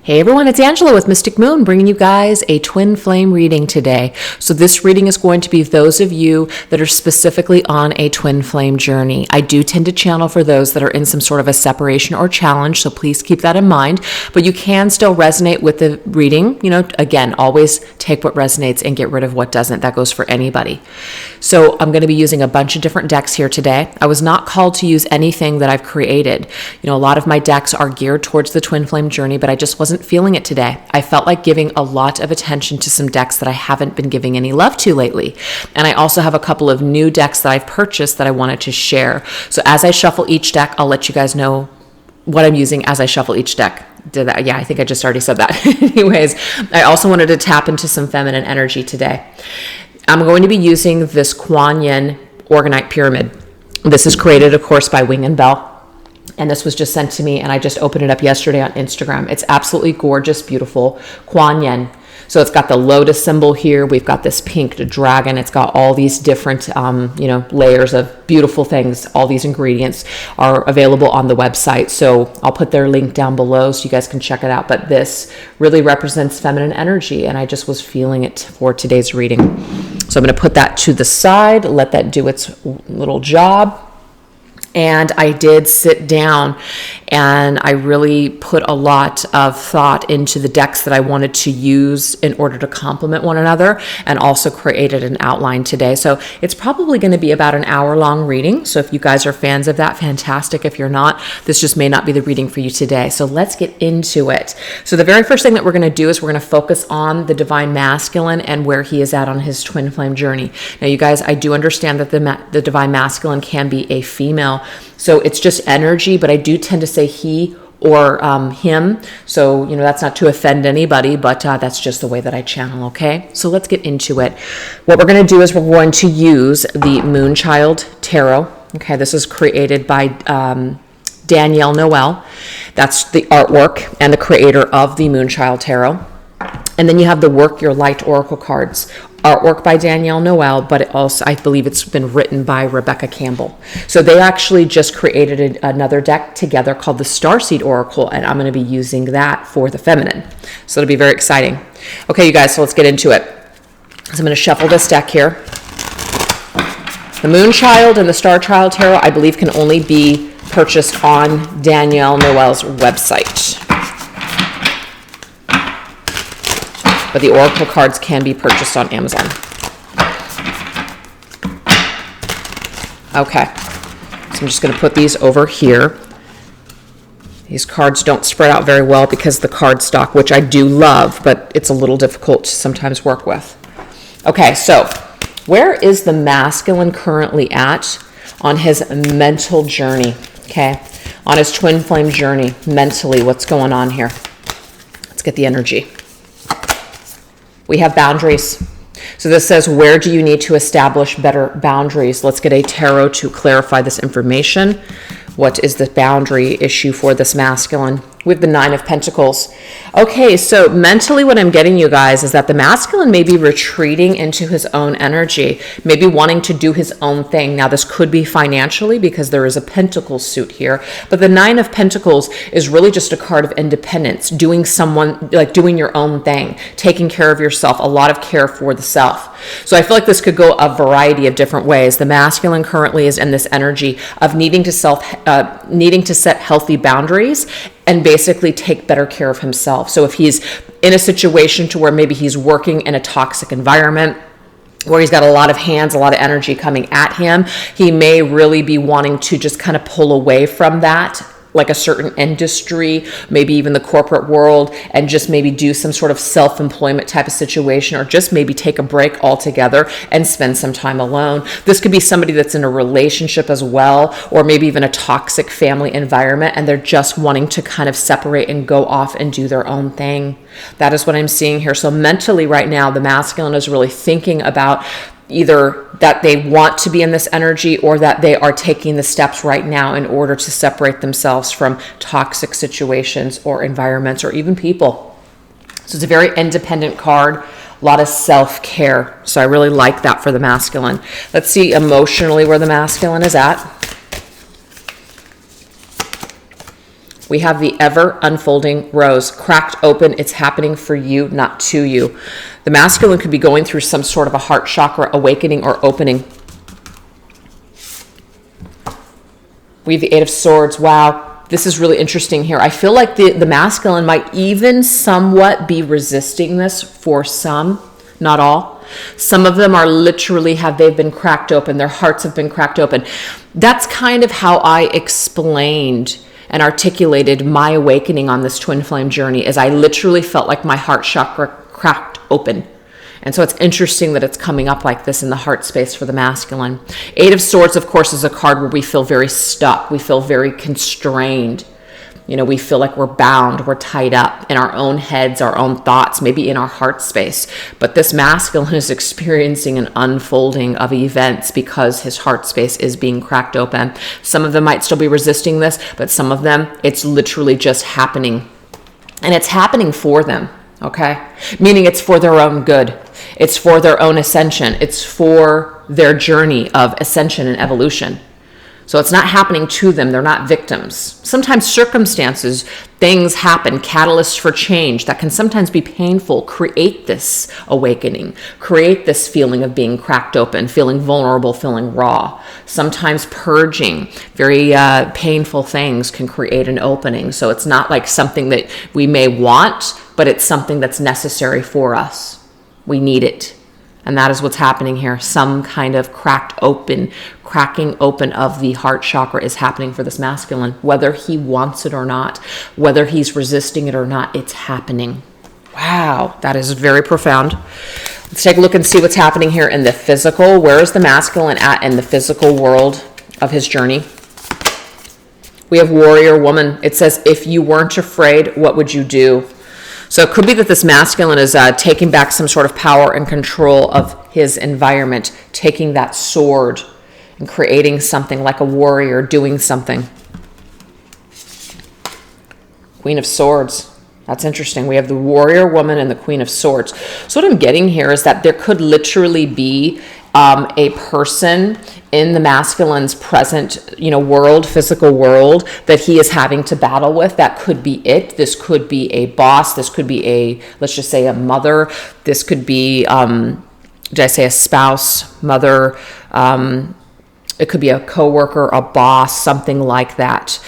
Hey everyone, it's Angela with Mystic Moon bringing you guys a twin flame reading today. So this reading is going to be those of you that are specifically on a twin flame journey. I do tend to channel for those that are in some sort of a separation or challenge, so please keep that in mind. But you can still resonate with the reading. You know, again, always take what resonates and get rid of what doesn't. That goes for anybody. So I'm going to be using a bunch of different decks here today. I was not called to use anything that I've created. You know, a lot of my decks are geared towards the twin flame journey, but I just wasn't feeling it today. I felt like giving a lot of attention to some decks that I haven't been giving any love to lately. And I also have a couple of new decks that I've purchased that I wanted to share. So as I shuffle each deck, I'll let you guys know what I'm using as I shuffle each deck. Did that? Yeah, I think I just already said that. Anyways, I also wanted to tap into some feminine energy today. I'm going to be using this Kuan Yin Orgonite Pyramid. This is created, of course, by Wing and Bell. And this was just sent to me, and I just opened it up yesterday on Instagram. It's absolutely gorgeous, beautiful Kuan Yin. So it's got the lotus symbol here. We've got this pink dragon. It's got all these different, layers of beautiful things. All these ingredients are available on the website. So I'll put their link down below so you guys can check it out. But this really represents feminine energy, and I just was feeling it for today's reading. So I'm going to put that to the side, let that do its little job. And I did sit down and I really put a lot of thought into the decks that I wanted to use in order to complement one another, and also created an outline today. So it's probably going to be about an hour-long reading. So if you guys are fans of that, fantastic. If you're not, this just may not be the reading for you today. So let's get into it. So the very first thing that we're going to do is we're going to focus on the Divine Masculine and where he is at on his twin flame journey. Now, you guys, I do understand that the Divine Masculine can be a female. So it's just energy, but I do tend to say he or him. So, that's not to offend anybody, but that's just the way that I channel, okay? So let's get into it. What we're going to do is we're going to use the Moonchild Tarot. Okay, this is created by Danielle Noel. That's the artwork and the creator of the Moonchild Tarot. And then you have the Work Your Light Oracle cards. Artwork by Danielle Noel, but it also, I believe it's been written by Rebecca Campbell. So they actually just created another deck together called the Starseed Oracle, and I'm going to be using that for the feminine. So it'll be very exciting. Okay, you guys, so let's get into it. So I'm going to shuffle this deck here. The Moonchild and the Star Child Tarot, I believe, can only be purchased on Danielle Noel's website. But the Oracle cards can be purchased on Amazon. Okay, so I'm just going to put these over here. These cards don't spread out very well because the card stock, which I do love, but it's a little difficult to sometimes work with. Okay, so where is the masculine currently at on his mental journey? Okay, on his twin flame journey, mentally, what's going on here? Let's get the energy. We have boundaries. So this says, where do you need to establish better boundaries? Let's get a tarot to clarify this information. What is the boundary issue for this masculine? We have the Nine of Pentacles. Okay, so mentally what I'm getting, you guys, is that the masculine may be retreating into his own energy, maybe wanting to do his own thing. Now, this could be financially because there is a pentacle suit here, but the Nine of Pentacles is really just a card of independence, doing your own thing, taking care of yourself, a lot of care for the self. So I feel like this could go a variety of different ways. The masculine currently is in this energy of needing to set healthy boundaries and basically take better care of himself. So if he's in a situation to where maybe he's working in a toxic environment, where he's got a lot of hands, a lot of energy coming at him, he may really be wanting to just kind of pull away from that, like a certain industry, maybe even the corporate world, and just maybe do some sort of self-employment type of situation, or just maybe take a break altogether and spend some time alone. This could be somebody that's in a relationship as well, or maybe even a toxic family environment, and they're just wanting to kind of separate and go off and do their own thing. That is what I'm seeing here. So mentally right now, the masculine is really thinking about either that they want to be in this energy or that they are taking the steps right now in order to separate themselves from toxic situations or environments or even people. So it's a very independent card, a lot of self-care. So I really like that for the masculine. Let's see emotionally where the masculine is at. We have the ever unfolding rose, cracked open. It's happening for you, not to you. The masculine could be going through some sort of a heart chakra awakening or opening. We have the Eight of Swords. Wow, this is really interesting here. I feel like the masculine might even somewhat be resisting this for some, not all. Some of them are literally they've been cracked open. Their hearts have been cracked open. That's kind of how I explained and articulated my awakening on this twin flame journey, is I literally felt like my heart chakra cracked open. And so it's interesting that it's coming up like this in the heart space for the masculine. Eight of Swords, of course, is a card where we feel very stuck. We feel very constrained. You know, we feel like we're bound, we're tied up in our own heads, our own thoughts, maybe in our heart space. But this masculine is experiencing an unfolding of events because his heart space is being cracked open. Some of them might still be resisting this, but some of them, it's literally just happening. And it's happening for them, okay? Meaning it's for their own good. It's for their own ascension. It's for their journey of ascension and evolution. So it's not happening to them. They're not victims. Sometimes circumstances, things happen, catalysts for change that can sometimes be painful, create this awakening, create this feeling of being cracked open, feeling vulnerable, feeling raw. Sometimes purging, very painful things can create an opening. So it's not like something that we may want, but it's something that's necessary for us. We need it. And that is what's happening here. Some kind of cracking open of the heart chakra is happening for this masculine. Whether he wants it or not, whether he's resisting it or not, it's happening. Wow, that is very profound. Let's take a look and see what's happening here in the physical. Where is the masculine at in the physical world of his journey? We have warrior woman. It says, if you weren't afraid, what would you do? So it could be that this masculine is taking back some sort of power and control of his environment, taking that sword and creating something like a warrior, doing something. Queen of Swords. That's interesting. We have the warrior woman and the Queen of Swords. So what I'm getting here is that there could literally be a person in the masculine's present, world, physical world that he is having to battle with. That could be it. This could be a boss. This could be let's just say a mother. This could be, did I say a spouse, mother? It could be a coworker, a boss, something like that.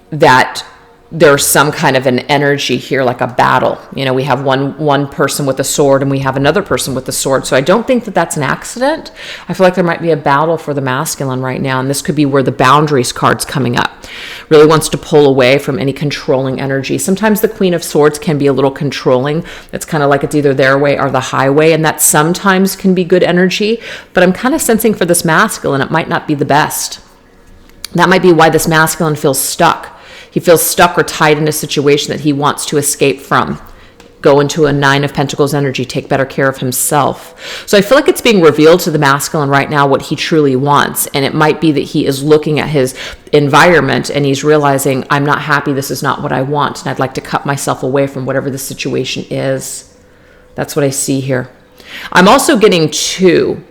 That there's some kind of an energy here, like a battle. We have one person with a sword and we have another person with a sword. So I don't think that that's an accident. I feel like there might be a battle for the masculine right now. And this could be where the boundaries card's coming up. Really wants to pull away from any controlling energy. Sometimes the Queen of Swords can be a little controlling. It's kind of like it's either their way or the highway. And that sometimes can be good energy. But I'm kind of sensing for this masculine, it might not be the best. That might be why this masculine feels stuck. He feels stuck or tied in a situation that he wants to escape from. Go into a Nine of Pentacles energy, take better care of himself. So I feel like it's being revealed to the masculine right now what he truly wants. And it might be that he is looking at his environment and he's realizing, I'm not happy, this is not what I want. And I'd like to cut myself away from whatever the situation is. That's what I see here. I'm also getting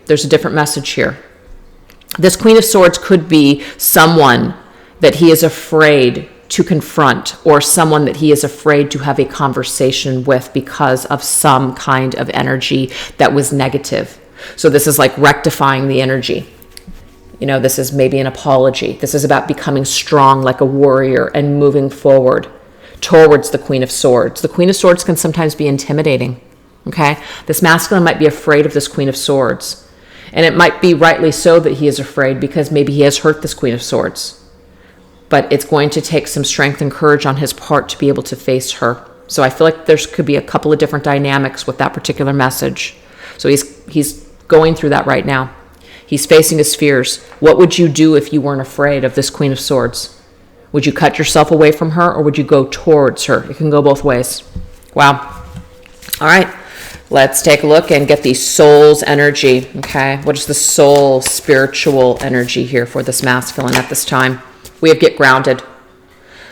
there's a different message here. This Queen of Swords could be someone that he is afraid to confront, or someone that he is afraid to have a conversation with because of some kind of energy that was negative. So this is like rectifying the energy. This is maybe an apology. This is about becoming strong like a warrior and moving forward towards the Queen of Swords. The Queen of Swords can sometimes be intimidating, okay? This masculine might be afraid of this Queen of Swords. And it might be rightly so that he is afraid because maybe he has hurt this Queen of Swords. But it's going to take some strength and courage on his part to be able to face her. So I feel like there could be a couple of different dynamics with that particular message. So he's going through that right now. He's facing his fears. What would you do if you weren't afraid of this Queen of Swords? Would you cut yourself away from her, or would you go towards her? It can go both ways. Wow. All right. Let's take a look and get the soul's energy. Okay. What is the soul spiritual energy here for this masculine at this time? We have get grounded.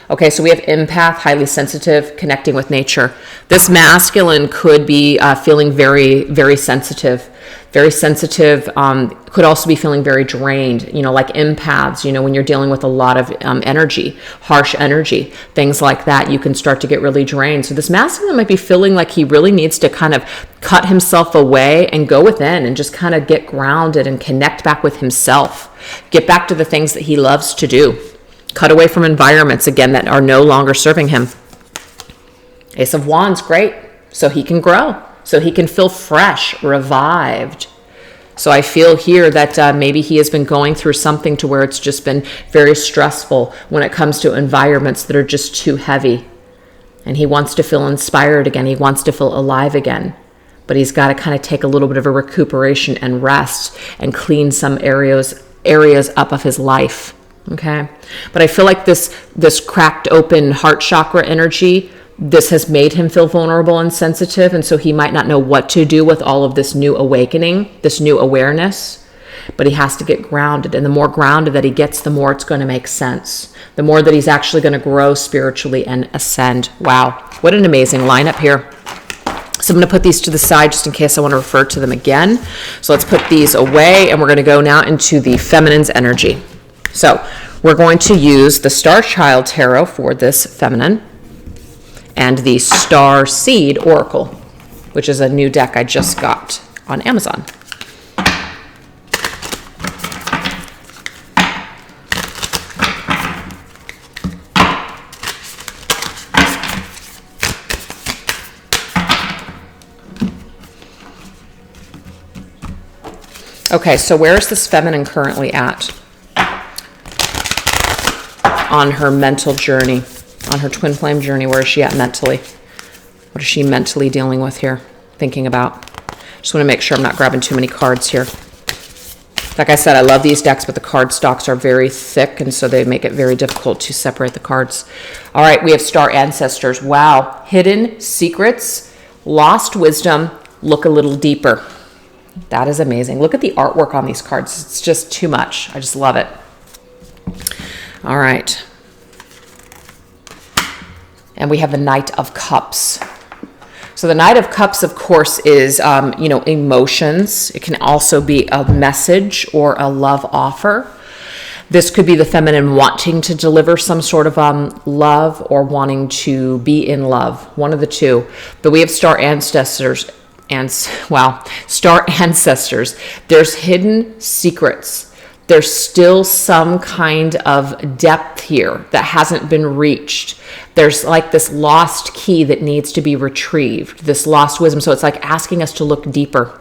Okay, so we have empath, highly sensitive, connecting with nature. This masculine could be feeling very, very sensitive. Very sensitive, could also be feeling very drained, like empaths, when you're dealing with a lot of energy, harsh energy, things like that, you can start to get really drained. So this masculine might be feeling like he really needs to kind of cut himself away and go within and just kind of get grounded and connect back with himself, get back to the things that he loves to do. Cut away from environments, again, that are no longer serving him. Ace of Wands, great. So he can grow. So he can feel fresh, revived. So I feel here that maybe he has been going through something to where it's just been very stressful when it comes to environments that are just too heavy. And he wants to feel inspired again. He wants to feel alive again. But he's got to kind of take a little bit of a recuperation and rest and clean some areas up of his life. Okay, but I feel like this cracked open heart chakra energy, this has made him feel vulnerable and sensitive, and so he might not know what to do with all of this new awakening, this new awareness, but he has to get grounded, and the more grounded that he gets, the more it's going to make sense, the more that he's actually going to grow spiritually and ascend. Wow, what an amazing lineup here. So I'm going to put these to the side just in case I want to refer to them again. So let's put these away, and we're going to go now into the feminine's energy. So we're going to use the Star Child Tarot for this feminine and the Star Seed Oracle, which is a new deck I just got on Amazon. Okay, so where is this feminine currently at on her mental journey, on her twin flame journey? Where is she at mentally? What is she mentally dealing with here, thinking about? Just want to make sure I'm not grabbing too many cards here. Like I said, I love these decks, but the card stocks are very thick, and so they make it very difficult to separate the cards. All right, we have Star Ancestors. Wow, hidden secrets, lost wisdom, look a little deeper. That is amazing. Look at the artwork on these cards. It's just too much. I just love it. All right. And we have the Knight of Cups. So the Knight of Cups, of course, is, emotions. It can also be a message or a love offer. This could be the feminine wanting to deliver some sort of love or wanting to be in love. One of the two. But we have Star Ancestors. Star Ancestors. There's hidden secrets. There's still some kind of depth here that hasn't been reached. There's like this lost key that needs to be retrieved, this lost wisdom. So it's like asking us to look deeper.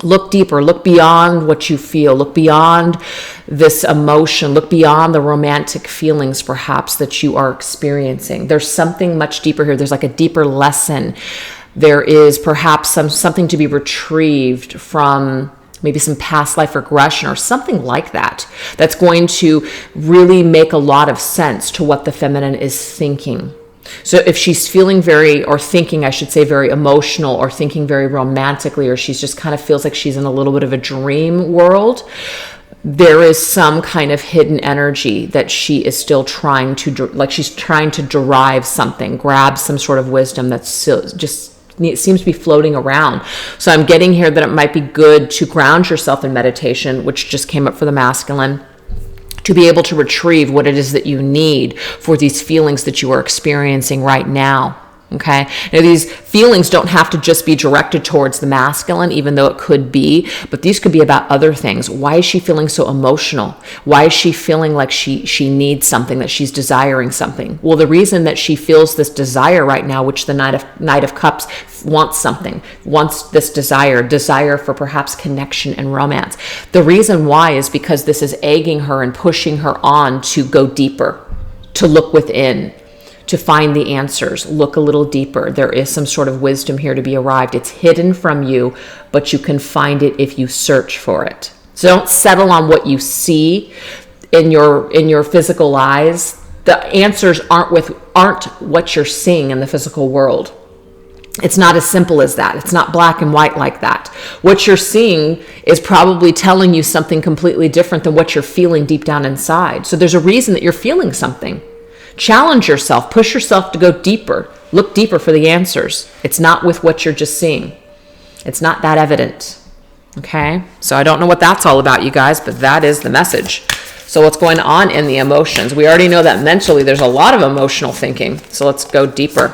Look deeper, look beyond what you feel, look beyond this emotion, look beyond the romantic feelings perhaps that you are experiencing. There's something much deeper here. There's like a deeper lesson. There is perhaps something to be retrieved from maybe some past life regression or something like that, that's going to really make a lot of sense to what the feminine is thinking. So if she's feeling very emotional or thinking very romantically, or she's just kind of feels like she's in a little bit of a dream world, there is some kind of hidden energy that she is still trying to derive something, grab some sort of wisdom that's still just, it seems to be floating around. So I'm getting here that it might be good to ground yourself in meditation, which just came up for the masculine, to be able to retrieve what it is that you need for these feelings that you are experiencing right now. Okay. Now these feelings don't have to just be directed towards the masculine, even though it could be, but these could be about other things. Why is she feeling so emotional? Why is she feeling like she needs something, that she's desiring something? Well, the reason that she feels this desire right now, which the Knight of Cups wants something, wants this desire for perhaps connection and romance. The reason why is because this is egging her and pushing her on to go deeper, to look within, to find the answers, look a little deeper. There is some sort of wisdom here to be arrived. It's hidden from you, but you can find it if you search for it. So don't settle on what you see in your physical eyes. The answers aren't what you're seeing in the physical world. It's not as simple as that. It's not black and white like that. What you're seeing is probably telling you something completely different than what you're feeling deep down inside. So there's a reason that you're feeling something. Challenge yourself, push yourself to go deeper, look deeper for the answers. It's not with what you're just seeing. It's not that evident. Okay? So I don't know what that's all about, you guys, but that is the message. So what's going on in the emotions? We already know that mentally there's a lot of emotional thinking. So let's go deeper.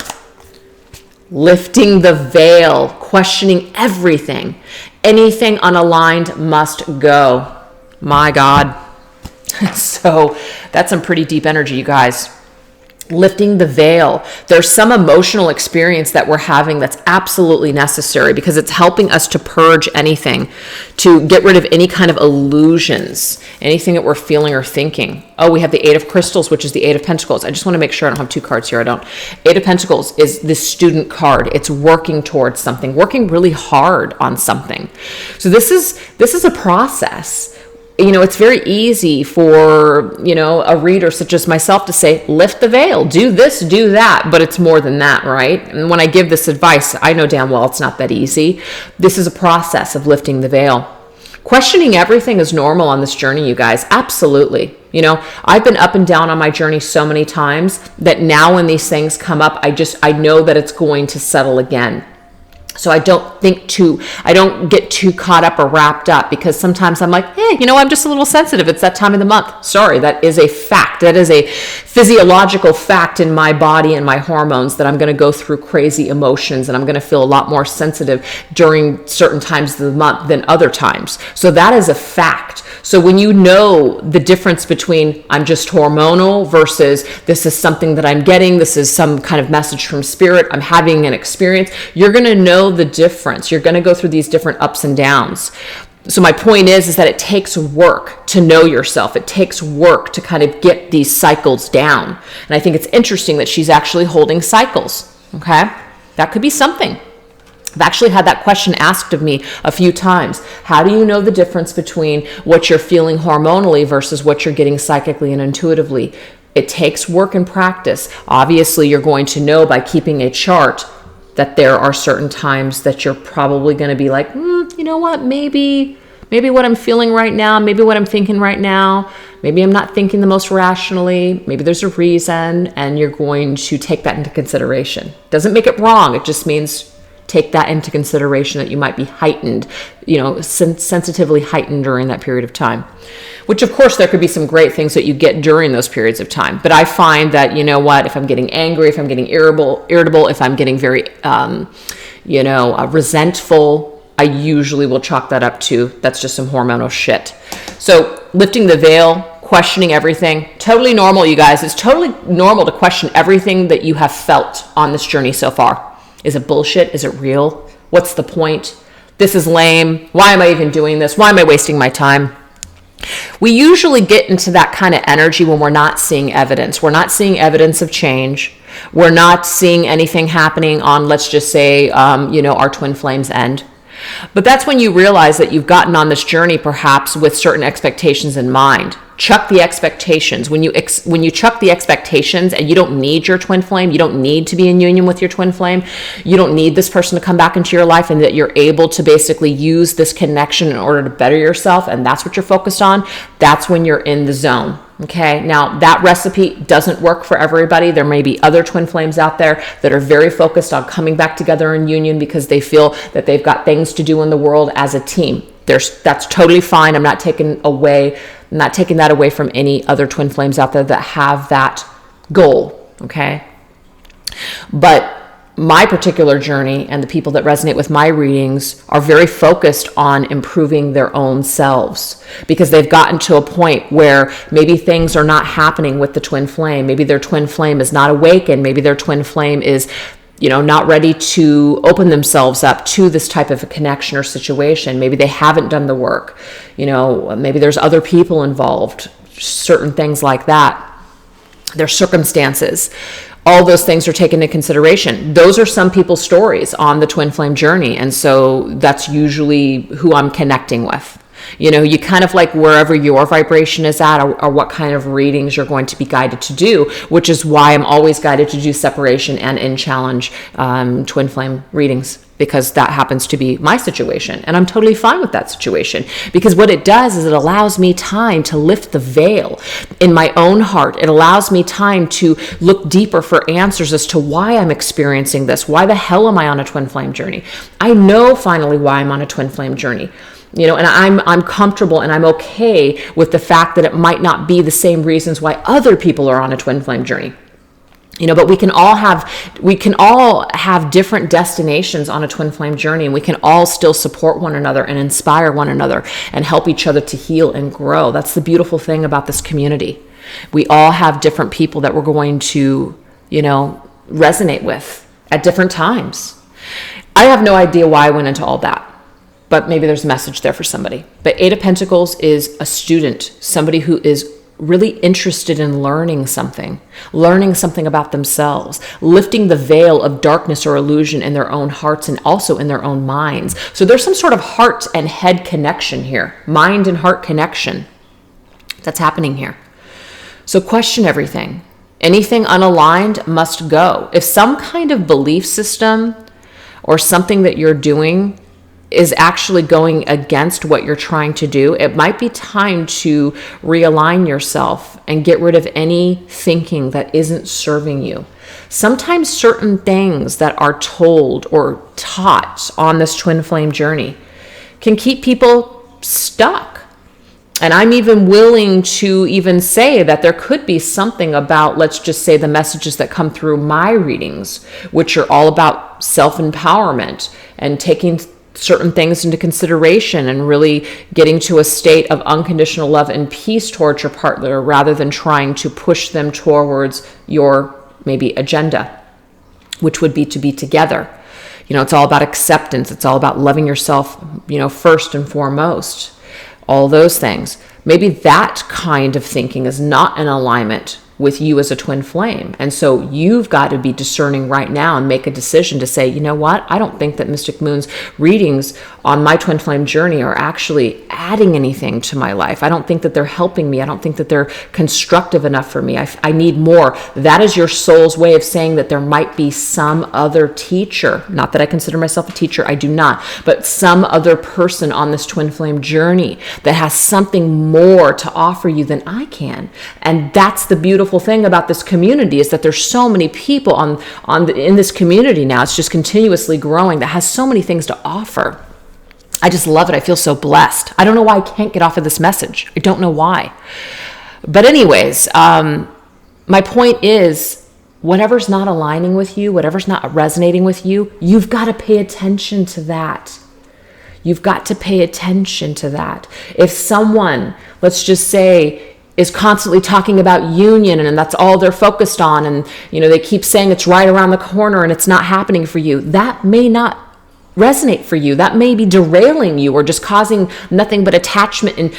Lifting the veil, questioning everything. Anything unaligned must go. My God. So that's some pretty deep energy, you guys. Lifting the veil. There's some emotional experience that we're having that's absolutely necessary because it's helping us to purge anything, to get rid of any kind of illusions, anything that we're feeling or thinking. Oh, we have the Eight of Crystals, which is the Eight of Pentacles. I just want to make sure I don't have two cards here. I don't. Eight of Pentacles is the student card. It's working towards something, working really hard on something. So this is a process. It's very easy for, a reader such as myself to say, lift the veil, do this, do that, but it's more than that, right? And when I give this advice, I know damn well it's not that easy. This is a process of lifting the veil. Questioning everything is normal on this journey, you guys. Absolutely. I've been up and down on my journey so many times that now when these things come up, I know that it's going to settle again. So I don't get too caught up or wrapped up because sometimes I'm like, hey, I'm just a little sensitive. It's that time of the month. Sorry, that is a fact. That is a physiological fact in my body and my hormones that I'm going to go through crazy emotions and I'm going to feel a lot more sensitive during certain times of the month than other times. So that is a fact. So when you know the difference between I'm just hormonal versus this is something that I'm getting, this is some kind of message from spirit, I'm having an experience, you're going to know the difference. You're going to go through these different ups and downs. So my point is that it takes work to know yourself. It takes work to kind of get these cycles down. And I think it's interesting that she's actually holding cycles. Okay? That could be something. I've actually had that question asked of me a few times. How do you know the difference between what you're feeling hormonally versus what you're getting psychically and intuitively? It takes work and practice. Obviously, you're going to know by keeping a chart that there are certain times that you're probably going to be like, you know what, maybe what I'm feeling right now, maybe what I'm thinking right now, maybe I'm not thinking the most rationally, maybe there's a reason, and you're going to take that into consideration. Doesn't make it wrong. It just means take that into consideration that you might be heightened, sensitively heightened during that period of time. Which, of course, there could be some great things that you get during those periods of time. But I find that, if I'm getting angry, if I'm getting irritable, if I'm getting very, resentful, I usually will chalk that up to that's just some hormonal shit. So lifting the veil, questioning everything, totally normal, you guys. It's totally normal to question everything that you have felt on this journey so far. Is it bullshit? Is it real? What's the point? This is lame. Why am I even doing this? Why am I wasting my time? We usually get into that kind of energy when we're not seeing evidence. We're not seeing evidence of change. We're not seeing anything happening on, let's just say, our twin flames end. But that's when you realize that you've gotten on this journey perhaps with certain expectations in mind. Chuck the expectations. When you chuck the expectations and you don't need your twin flame, you don't need to be in union with your twin flame, you don't need this person to come back into your life, and that you're able to basically use this connection in order to better yourself, and that's what you're focused on, that's when you're in the zone. Okay, now that recipe doesn't work for everybody. There may be other twin flames out there that are very focused on coming back together in union because they feel that they've got things to do in the world as a team. That's totally fine. I'm not taking that away from any other twin flames out there that have that goal. Okay, but my particular journey and the people that resonate with my readings are very focused on improving their own selves because they've gotten to a point where maybe things are not happening with the twin flame. Maybe their twin flame is not awakened. Maybe their twin flame is, not ready to open themselves up to this type of a connection or situation. Maybe they haven't done the work. Maybe there's other people involved, certain things like that. Their circumstances. All those things are taken into consideration. Those are some people's stories on the twin flame journey. And so that's usually who I'm connecting with. You kind of like wherever your vibration is at or what kind of readings you're going to be guided to do, which is why I'm always guided to do separation and in challenge twin flame readings because that happens to be my situation. And I'm totally fine with that situation, because what it does is it allows me time to lift the veil in my own heart. It allows me time to look deeper for answers as to why I'm experiencing this. Why the hell am I on a twin flame journey? I know finally why I'm on a twin flame journey. And I'm comfortable and I'm okay with the fact that it might not be the same reasons why other people are on a twin flame journey. But we can all have different destinations on a twin flame journey, and we can all still support one another and inspire one another and help each other to heal and grow. That's the beautiful thing about this community. We all have different people that we're going to, resonate with at different times. I have no idea why I went into all that, but maybe there's a message there for somebody. But Eight of Pentacles is a student, somebody who is really interested in learning something about themselves, lifting the veil of darkness or illusion in their own hearts and also in their own minds. So there's some sort of heart and head connection here, mind and heart connection that's happening here. So question everything. Anything unaligned must go. If some kind of belief system or something that you're doing is actually going against what you're trying to do, it might be time to realign yourself and get rid of any thinking that isn't serving you. Sometimes certain things that are told or taught on this twin flame journey can keep people stuck. And I'm even willing to even say that there could be something about, let's just say, the messages that come through my readings, which are all about self-empowerment and taking certain things into consideration and really getting to a state of unconditional love and peace towards your partner rather than trying to push them towards your maybe agenda, which would be to be together. It's all about acceptance. It's all about loving yourself, first and foremost. All those things. Maybe that kind of thinking is not in alignment with you as a twin flame. And so you've got to be discerning right now and make a decision to say, you know what? I don't think that Mystic Moon's readings on my twin flame journey are actually adding anything to my life. I don't think that they're helping me. I don't think that they're constructive enough for me. I need more. That is your soul's way of saying that there might be some other teacher. Not that I consider myself a teacher. I do not. But some other person on this twin flame journey that has something more to offer you than I can. And that's the beautiful thing about this community, is that there's so many people in this community now. It's just continuously growing, that has so many things to offer. I just love it. I feel so blessed. I don't know why I can't get off of this message. I don't know why. But anyways, my point is, whatever's not aligning with you, whatever's not resonating with you, you've got to pay attention to that. You've got to pay attention to that. If someone, let's just say, is constantly talking about union and that's all they're focused on, and they keep saying it's right around the corner and it's not happening for you, that may not resonate for you. That may be derailing you or just causing nothing but attachment and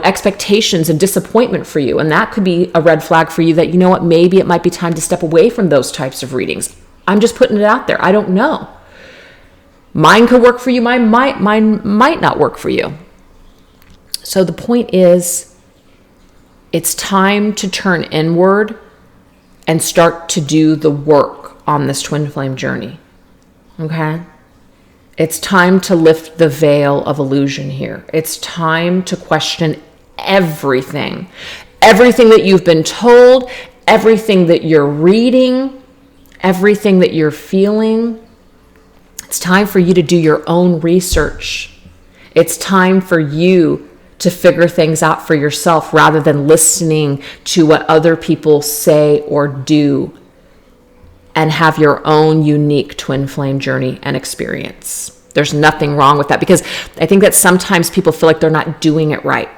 expectations and disappointment for you. And that could be a red flag for you that, maybe it might be time to step away from those types of readings. I'm just putting it out there. I don't know. Mine could work for you. Mine might not work for you. So the point is, it's time to turn inward and start to do the work on this twin flame journey. Okay? It's time to lift the veil of illusion here. It's time to question everything. Everything that you've been told, everything that you're reading, everything that you're feeling. It's time for you to do your own research. It's time for you to figure things out for yourself rather than listening to what other people say or do, and have your own unique twin flame journey and experience. There's nothing wrong with that, because I think that sometimes people feel like they're not doing it right.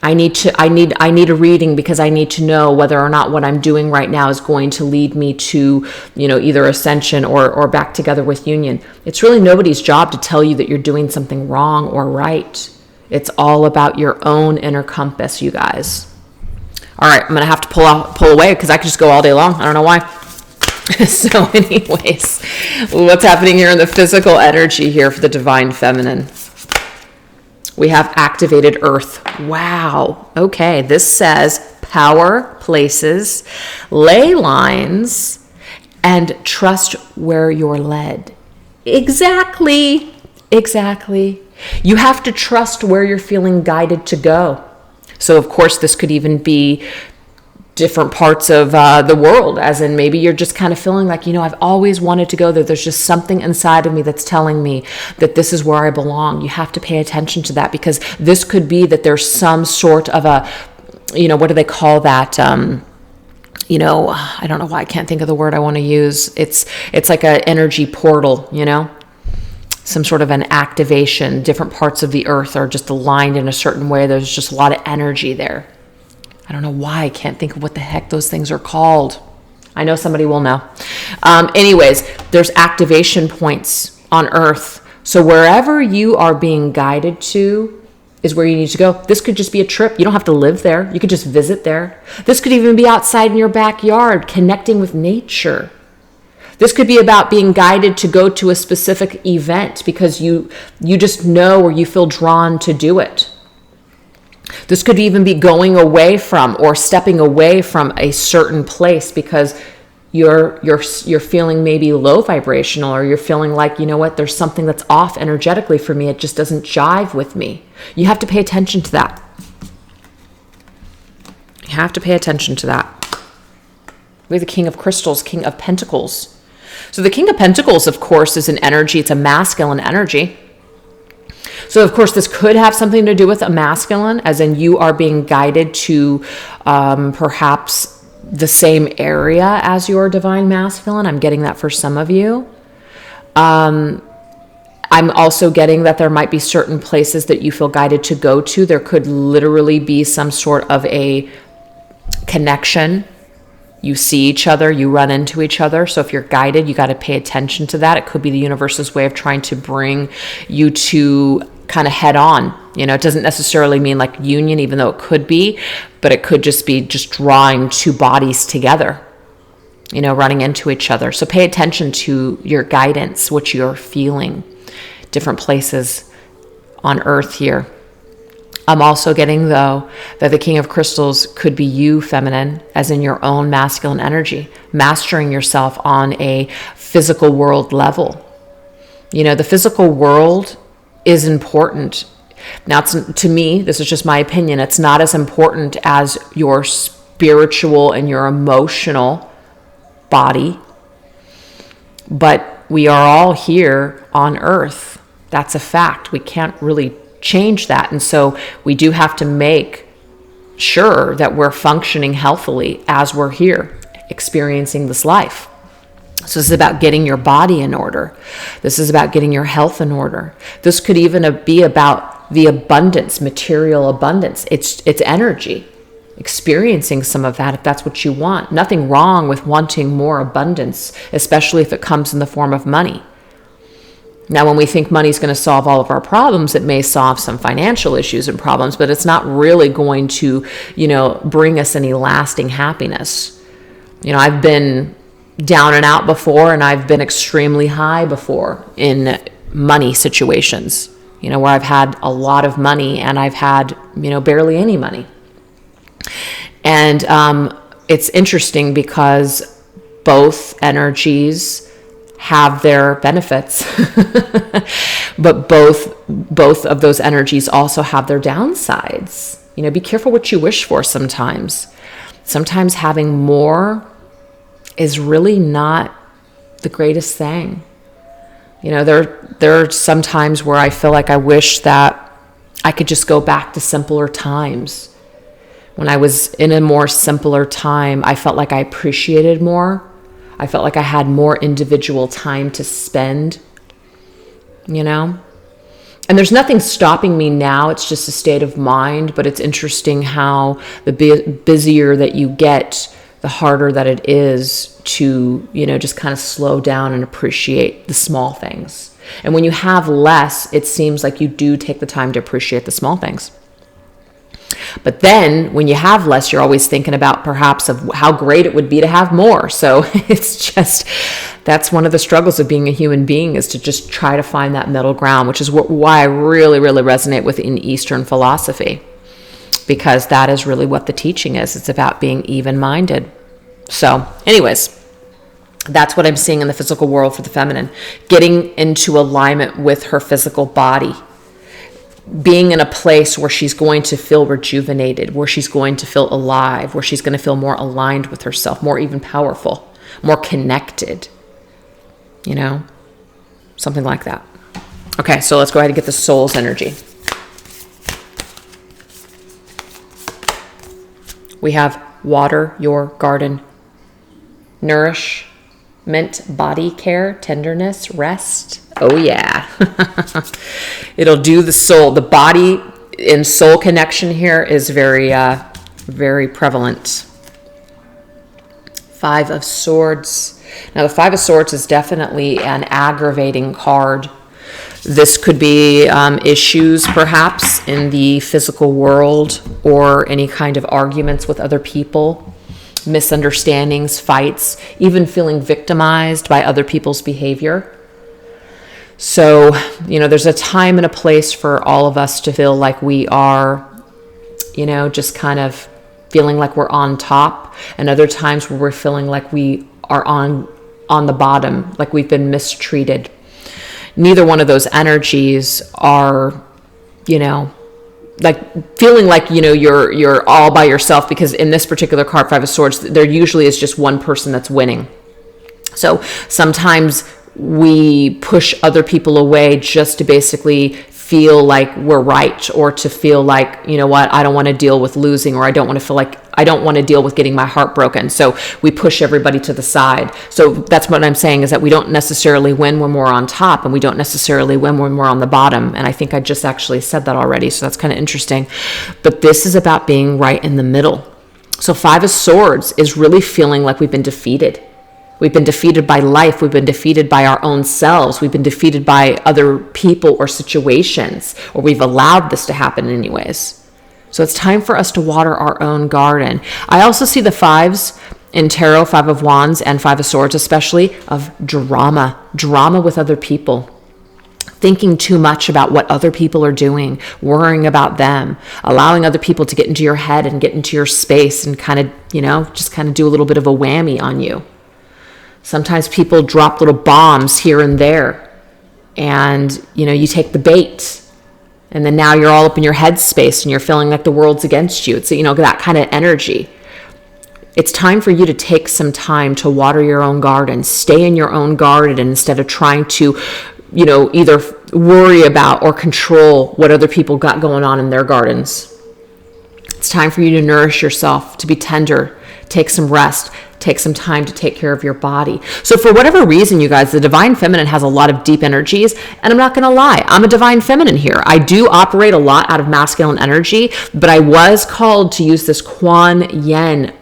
I need a reading because I need to know whether or not what I'm doing right now is going to lead me to, either ascension or back together with union. It's really nobody's job to tell you that you're doing something wrong or right. It's all about your own inner compass, you guys. All right, I'm going to have to pull away because I could just go all day long. I don't know why. So anyways, what's happening here in the physical energy here for the divine feminine? We have activated earth. Wow. Okay, this says power places, ley lines, and trust where you're led. Exactly. Exactly. You have to trust where you're feeling guided to go. So, of course, this could even be different parts of the world, as in maybe you're just kind of feeling like, I've always wanted to go there. There's just something inside of me that's telling me that this is where I belong. You have to pay attention to that, because this could be that there's some sort of a, what do they call that? I don't know why I can't think of the word I want to use. It's like an energy portal, some sort of an activation. Different parts of the earth are just aligned in a certain way. There's just a lot of energy there. I don't know why I can't think of what the heck those things are called. I know somebody will know. Anyways, there's activation points on earth. So wherever you are being guided to is where you need to go. This could just be a trip. You don't have to live there. You could just visit there. This could even be outside in your backyard, connecting with nature. This could be about being guided to go to a specific event because you just know, or you feel drawn to do it. This could even be going away from or stepping away from a certain place because you're feeling maybe low vibrational, or you're feeling like, there's something that's off energetically for me. It just doesn't jive with me. You have to pay attention to that. You have to pay attention to that. We're the King of Crystals, King of Pentacles. So the King of Pentacles, of course, is an energy. It's a masculine energy. So, of course, this could have something to do with a masculine, as in you are being guided to perhaps the same area as your divine masculine. I'm getting that for some of you. I'm also getting that there might be certain places that you feel guided to go to. There could literally be some sort of a connection. You see each other, you run into each other. So if you're guided, you got to pay attention to that. It could be the universe's way of trying to bring you to kind of head on. It doesn't necessarily mean like union, even though it could be, but it could just be just drawing two bodies together, running into each other. So pay attention to your guidance, what you're feeling, different places on earth here. I'm also getting, though, that the King of Crystals could be you, feminine, as in your own masculine energy, mastering yourself on a physical world level. The physical world is important. Now, to me, this is just my opinion, it's not as important as your spiritual and your emotional body, but we are all here on earth. That's a fact. We can't really change that. And so we do have to make sure that we're functioning healthily as we're here experiencing this life. So this is about getting your body in order. This is about getting your health in order. This could even be about the abundance, material abundance. It's energy, experiencing some of that if that's what you want. Nothing wrong with wanting more abundance, especially if it comes in the form of money. Now, when we think money is going to solve all of our problems, it may solve some financial issues and problems, but it's not really going to, bring us any lasting happiness. I've been down and out before, and I've been extremely high before in money situations, where I've had a lot of money and I've had, barely any money. And it's interesting because both energies have their benefits, but both of those energies also have their downsides. Be careful what you wish for sometimes. Sometimes having more is really not the greatest thing. There are some times where I feel like I wish that I could just go back to simpler times. When I was in a more simpler time, I felt like I appreciated more. I felt like I had more individual time to spend, And there's nothing stopping me now. It's just a state of mind. But it's interesting how the busier that you get, the harder that it is to, just kind of slow down and appreciate the small things. And when you have less, it seems like you do take the time to appreciate the small things. But then when you have less, you're always thinking about perhaps of how great it would be to have more. So it's just, that's one of the struggles of being a human being, is to just try to find that middle ground, which is why I really, really resonate with in Eastern philosophy, because that is really what the teaching is. It's about being even-minded. So anyways, That's what I'm seeing in the physical world for the feminine. Getting into alignment with her physical body. Being in a place where she's going to feel rejuvenated, where she's going to feel alive, where she's going to feel more aligned with herself, more even powerful, more connected. You know, something like that. Okay, so let's go ahead and get the soul's energy. We have water your garden. Nourish, mint, body care, tenderness, rest. Oh yeah. It'll do the soul. The body and soul connection here is very prevalent. 5 of Swords. Now the 5 of Swords is definitely an aggravating card. This could be issues perhaps in the physical world, or any kind of arguments with other people, misunderstandings, fights, even feeling victimized by other people's behavior. So, there's a time and a place for all of us to feel like we are, just kind of feeling like we're on top, and other times where we're feeling like we are on the bottom, like we've been mistreated. Neither one of those energies are, like feeling like, you're all by yourself, because in this particular card, 5 of Swords, there usually is just one person that's winning. So sometimes we push other people away just to basically feel like we're right, or to feel like, I don't want to deal with losing, or I don't want to feel like I don't want to deal with getting my heart broken. So we push everybody to the side. So that's what I'm saying, is that we don't necessarily win when we're on top, and we don't necessarily win when we're on the bottom. And I think I just actually said that already. So that's kind of interesting. But this is about being right in the middle. So 5 of Swords is really feeling like we've been defeated. We've been defeated by life. We've been defeated by our own selves. We've been defeated by other people or situations, or we've allowed this to happen anyways. So it's time for us to water our own garden. I also see the 5s in tarot, 5 of Wands and 5 of Swords, especially of drama with other people. Thinking too much about what other people are doing, worrying about them, allowing other people to get into your head and get into your space and kind of, just kind of do a little bit of a whammy on you. Sometimes people drop little bombs here and there, and, you take the bait, and then now you're all up in your head space and you're feeling like the world's against you. It's, that kind of energy. It's time for you to take some time to water your own garden, stay in your own garden, instead of trying to, either worry about or control what other people got going on in their gardens. It's time for you to nourish yourself, to be tender, take some rest, take some time to take care of your body. So for whatever reason, you guys, the divine feminine has a lot of deep energies, and I'm not going to lie, I'm a divine feminine here. I do operate a lot out of masculine energy, but I was called to use this Kuan Yin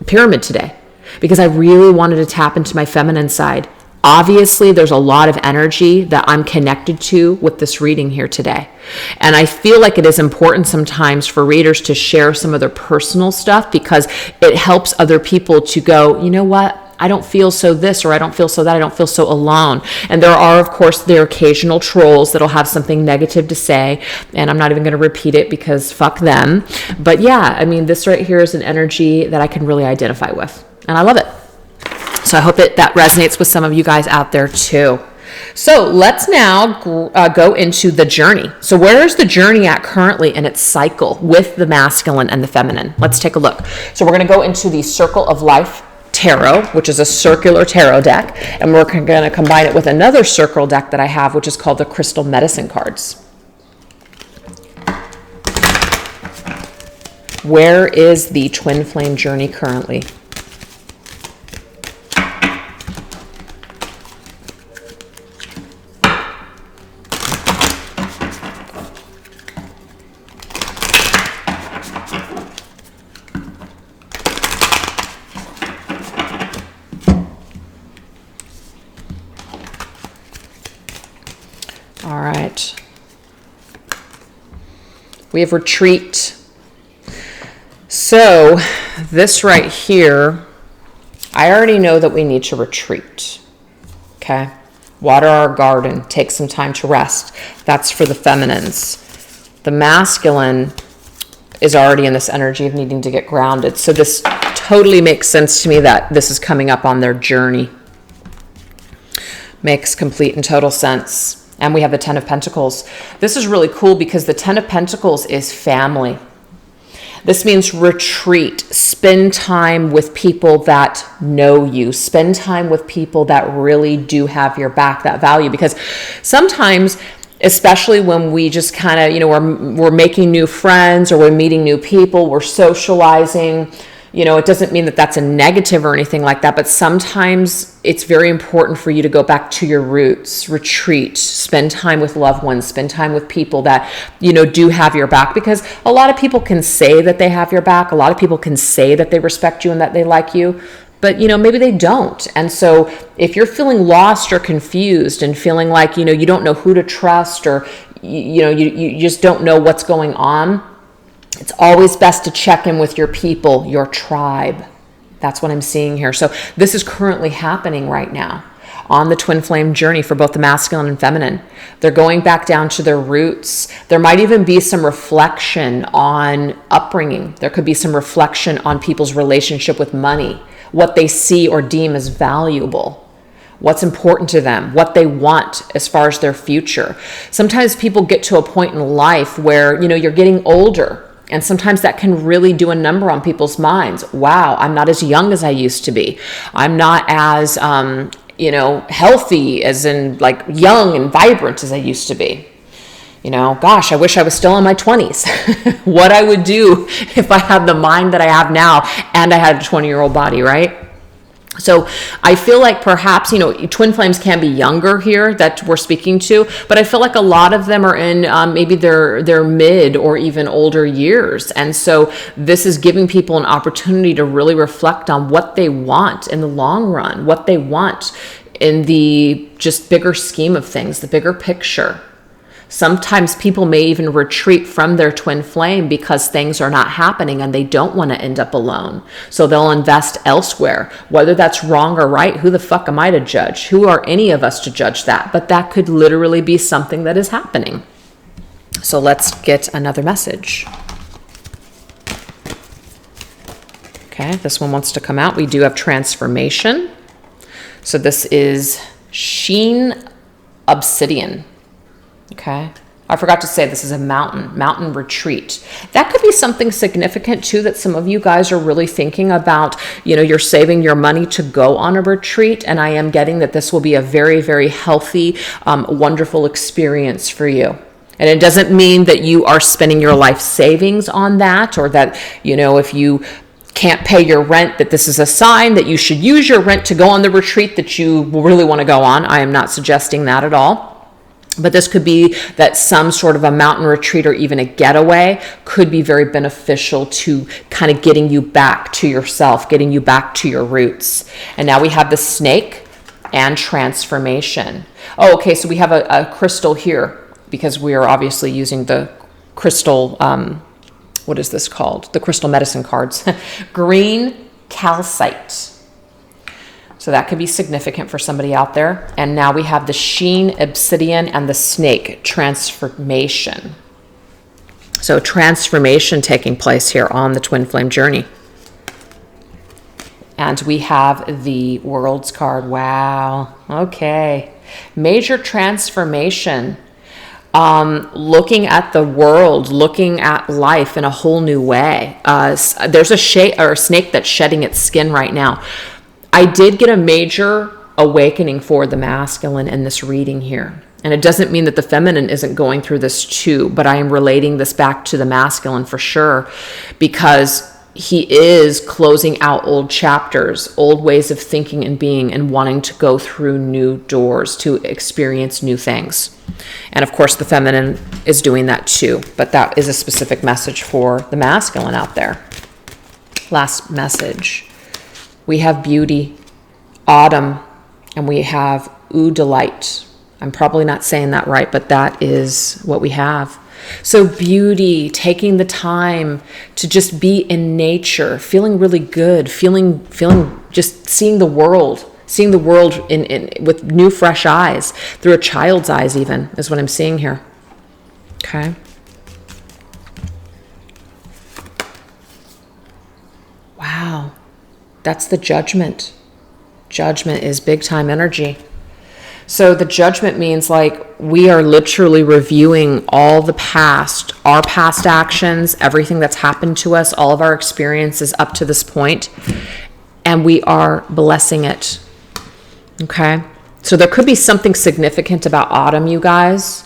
pyramid today because I really wanted to tap into my feminine side. Obviously, there's a lot of energy that I'm connected to with this reading here today. And I feel like it is important sometimes for readers to share some of their personal stuff, because it helps other people to go, you know what? I don't feel so this, or I don't feel so that. I don't feel so alone. And there are, of course, the occasional trolls that'll have something negative to say. And I'm not even going to repeat it because fuck them. But yeah, this right here is an energy that I can really identify with. And I love it. So I hope that resonates with some of you guys out there too. So let's now go into the journey. So where is the journey at currently in its cycle with the masculine and the feminine? Let's take a look. So we're going to go into the Circle of Life Tarot, which is a circular tarot deck. And we're going to combine it with another circle deck that I have, which is called the Crystal Medicine cards. Where is the twin flame journey currently? All right. We have retreat. So this right here, I already know that we need to retreat. Okay. Water our garden, take some time to rest. That's for the feminines. The masculine is already in this energy of needing to get grounded. So this totally makes sense to me that this is coming up on their journey. Makes complete and total sense. And we have the 10 of Pentacles. This is really cool because the 10 of Pentacles is family. This means retreat, spend time with people that know you, spend time with people that really do have your back, that value. Because sometimes, especially when we just kind of, we're making new friends or we're meeting new people, we're socializing, it doesn't mean that that's a negative or anything like that, but sometimes it's very important for you to go back to your roots, retreat, spend time with loved ones, spend time with people that, do have your back, because a lot of people can say that they have your back. A lot of people can say that they respect you and that they like you, but, maybe they don't. And so if you're feeling lost or confused and feeling like, you don't know who to trust, or, you just don't know what's going on, it's always best to check in with your people, your tribe. That's what I'm seeing here. So this is currently happening right now on the twin flame journey for both the masculine and feminine. They're going back down to their roots. There might even be some reflection on upbringing. There could be some reflection on people's relationship with money, what they see or deem as valuable, what's important to them, what they want as far as their future. Sometimes people get to a point in life where, you're getting older. And sometimes that can really do a number on people's minds. Wow, I'm not as young as I used to be. I'm not as, healthy, as in like young and vibrant as I used to be. Gosh, I wish I was still in my 20s. What I would do if I had the mind that I have now and I had a 20-year-old body, right? So I feel like perhaps, twin flames can be younger here that we're speaking to, but I feel like a lot of them are in maybe their mid or even older years. And so this is giving people an opportunity to really reflect on what they want in the long run, what they want in the just bigger scheme of things, the bigger picture. Sometimes people may even retreat from their twin flame because things are not happening and they don't want to end up alone. So they'll invest elsewhere. Whether that's wrong or right, who the fuck am I to judge? Who are any of us to judge that? But that could literally be something that is happening. So let's get another message. Okay, this one wants to come out. We do have transformation. So this is sheen obsidian. Okay. I forgot to say this is a mountain retreat. That could be something significant too, that some of you guys are really thinking about. You're saving your money to go on a retreat. And I am getting that this will be a very, very healthy, wonderful experience for you. And it doesn't mean that you are spending your life savings on that, or that, if you can't pay your rent, that this is a sign that you should use your rent to go on the retreat that you really want to go on. I am not suggesting that at all. But this could be that some sort of a mountain retreat or even a getaway could be very beneficial to kind of getting you back to yourself, getting you back to your roots. And now we have the snake and transformation. Oh, okay, so we have a crystal here because we are obviously using the crystal, what is this called? The crystal medicine cards. Green calcite. So that could be significant for somebody out there. And now we have the sheen obsidian and the snake transformation. So transformation taking place here on the twin flame journey. And we have the world's card. Wow. Okay. Major transformation. Looking at the world, looking at life in a whole new way. There's a snake that's shedding its skin right now. I did get a major awakening for the masculine in this reading here. And it doesn't mean that the feminine isn't going through this too, but I am relating this back to the masculine for sure, because he is closing out old chapters, old ways of thinking and being, and wanting to go through new doors to experience new things. And of course, the feminine is doing that too, but that is a specific message for the masculine out there. Last message. We have beauty, autumn, and we have delight. I'm probably not saying that right, but that is what we have. So beauty, taking the time to just be in nature, feeling really good, feeling just seeing the world in with new fresh eyes, through a child's eyes even, is what I'm seeing here. Okay. Wow. That's the judgment. Judgment is big time energy. So the judgment means like we are literally reviewing all the past, our past actions, everything that's happened to us, all of our experiences up to this point, and we are blessing it. Okay? So there could be something significant about autumn, you guys,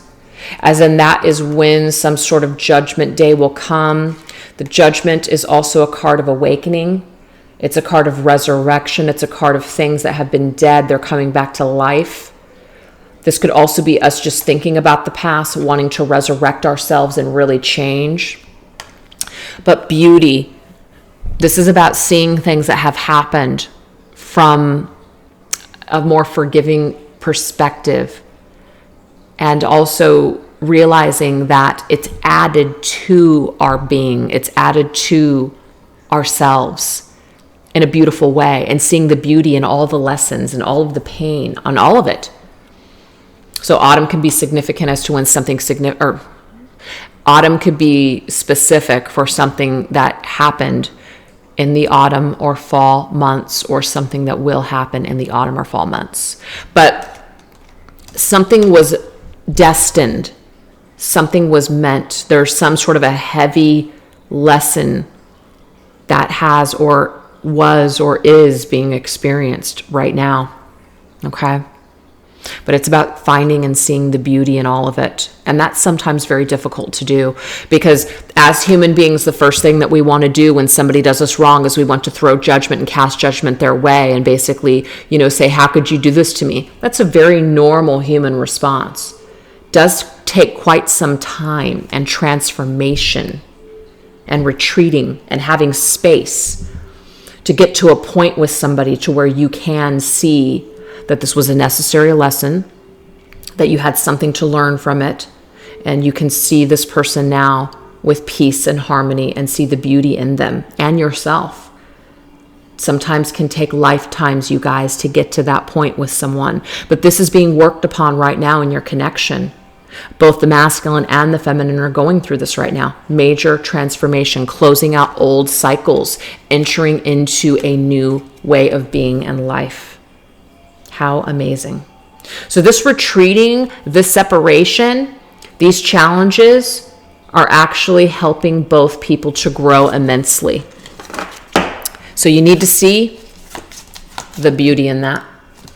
as in that is when some sort of judgment day will come. The judgment is also a card of awakening. It's a card of resurrection. It's a card of things that have been dead. They're coming back to life. This could also be us just thinking about the past, wanting to resurrect ourselves and really change. But beauty, this is about seeing things that have happened from a more forgiving perspective, and also realizing that it's added to our being, it's added to ourselves in a beautiful way, and seeing the beauty in all the lessons and all of the pain on all of it. So autumn can be significant as to when something or autumn could be specific for something that happened in the autumn or fall months, or something that will happen in the autumn or fall months. But something was destined, something was meant. There's some sort of a heavy lesson that has or was or is being experienced right now. Okay? But it's about finding and seeing the beauty in all of it. And that's sometimes very difficult to do, because as human beings, the first thing that we want to do when somebody does us wrong is we want to throw judgment and cast judgment their way and basically, say, how could you do this to me? That's a very normal human response. It does take quite some time and transformation and retreating and having space to get to a point with somebody to where you can see that this was a necessary lesson, that you had something to learn from it, and you can see this person now with peace and harmony and see the beauty in them and yourself. Sometimes can take lifetimes, you guys, to get to that point with someone, but this is being worked upon right now in your connection. Both the masculine and the feminine are going through this right now. Major transformation, closing out old cycles, entering into a new way of being and life. How amazing. So this retreating, this separation, these challenges are actually helping both people to grow immensely. So you need to see the beauty in that.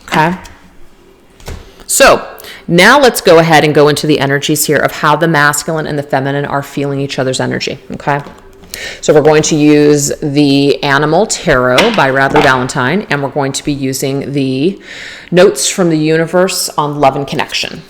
Okay? So now let's go ahead and go into the energies here of how the masculine and the feminine are feeling each other's energy. Okay? So we're going to use the Animal Tarot by Radley Valentine, and we're going to be using the Notes from the Universe on Love and Connection.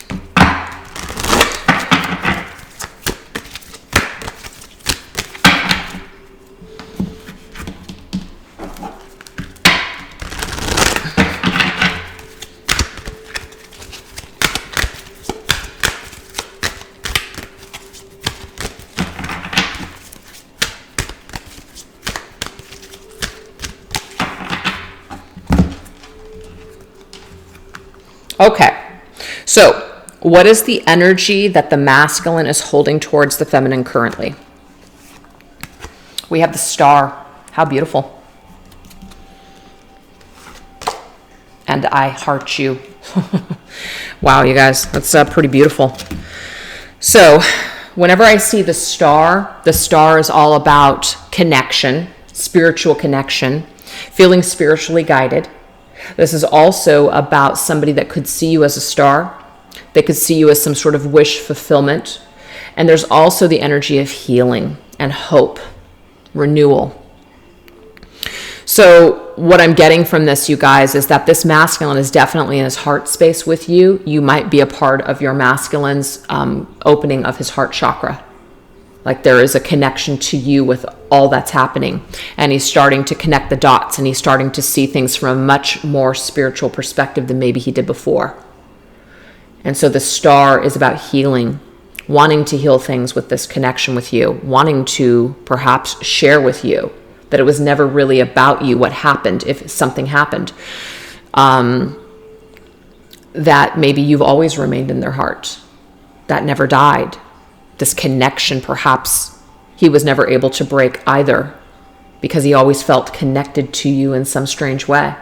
Okay, so what is the energy that the masculine is holding towards the feminine currently? We have the Star. How beautiful. And I heart you. Wow, you guys, that's pretty beautiful. So whenever I see the Star is all about connection, spiritual connection, feeling spiritually guided. This is also about somebody that could see you as a star. They could see you as some sort of wish fulfillment. And there's also the energy of healing and hope, renewal. So what I'm getting from this, you guys, is that this masculine is definitely in his heart space with you. You might be a part of your masculine's opening of his heart chakra. Like there is a connection to you with all that's happening. And he's starting to connect the dots, and he's starting to see things from a much more spiritual perspective than maybe he did before. And so the Star is about healing, wanting to heal things with this connection with you, wanting to perhaps share with you that it was never really about you, what happened, if something happened, that maybe you've always remained in their heart, that never died. This connection, perhaps he was never able to break either, because he always felt connected to you in some strange way.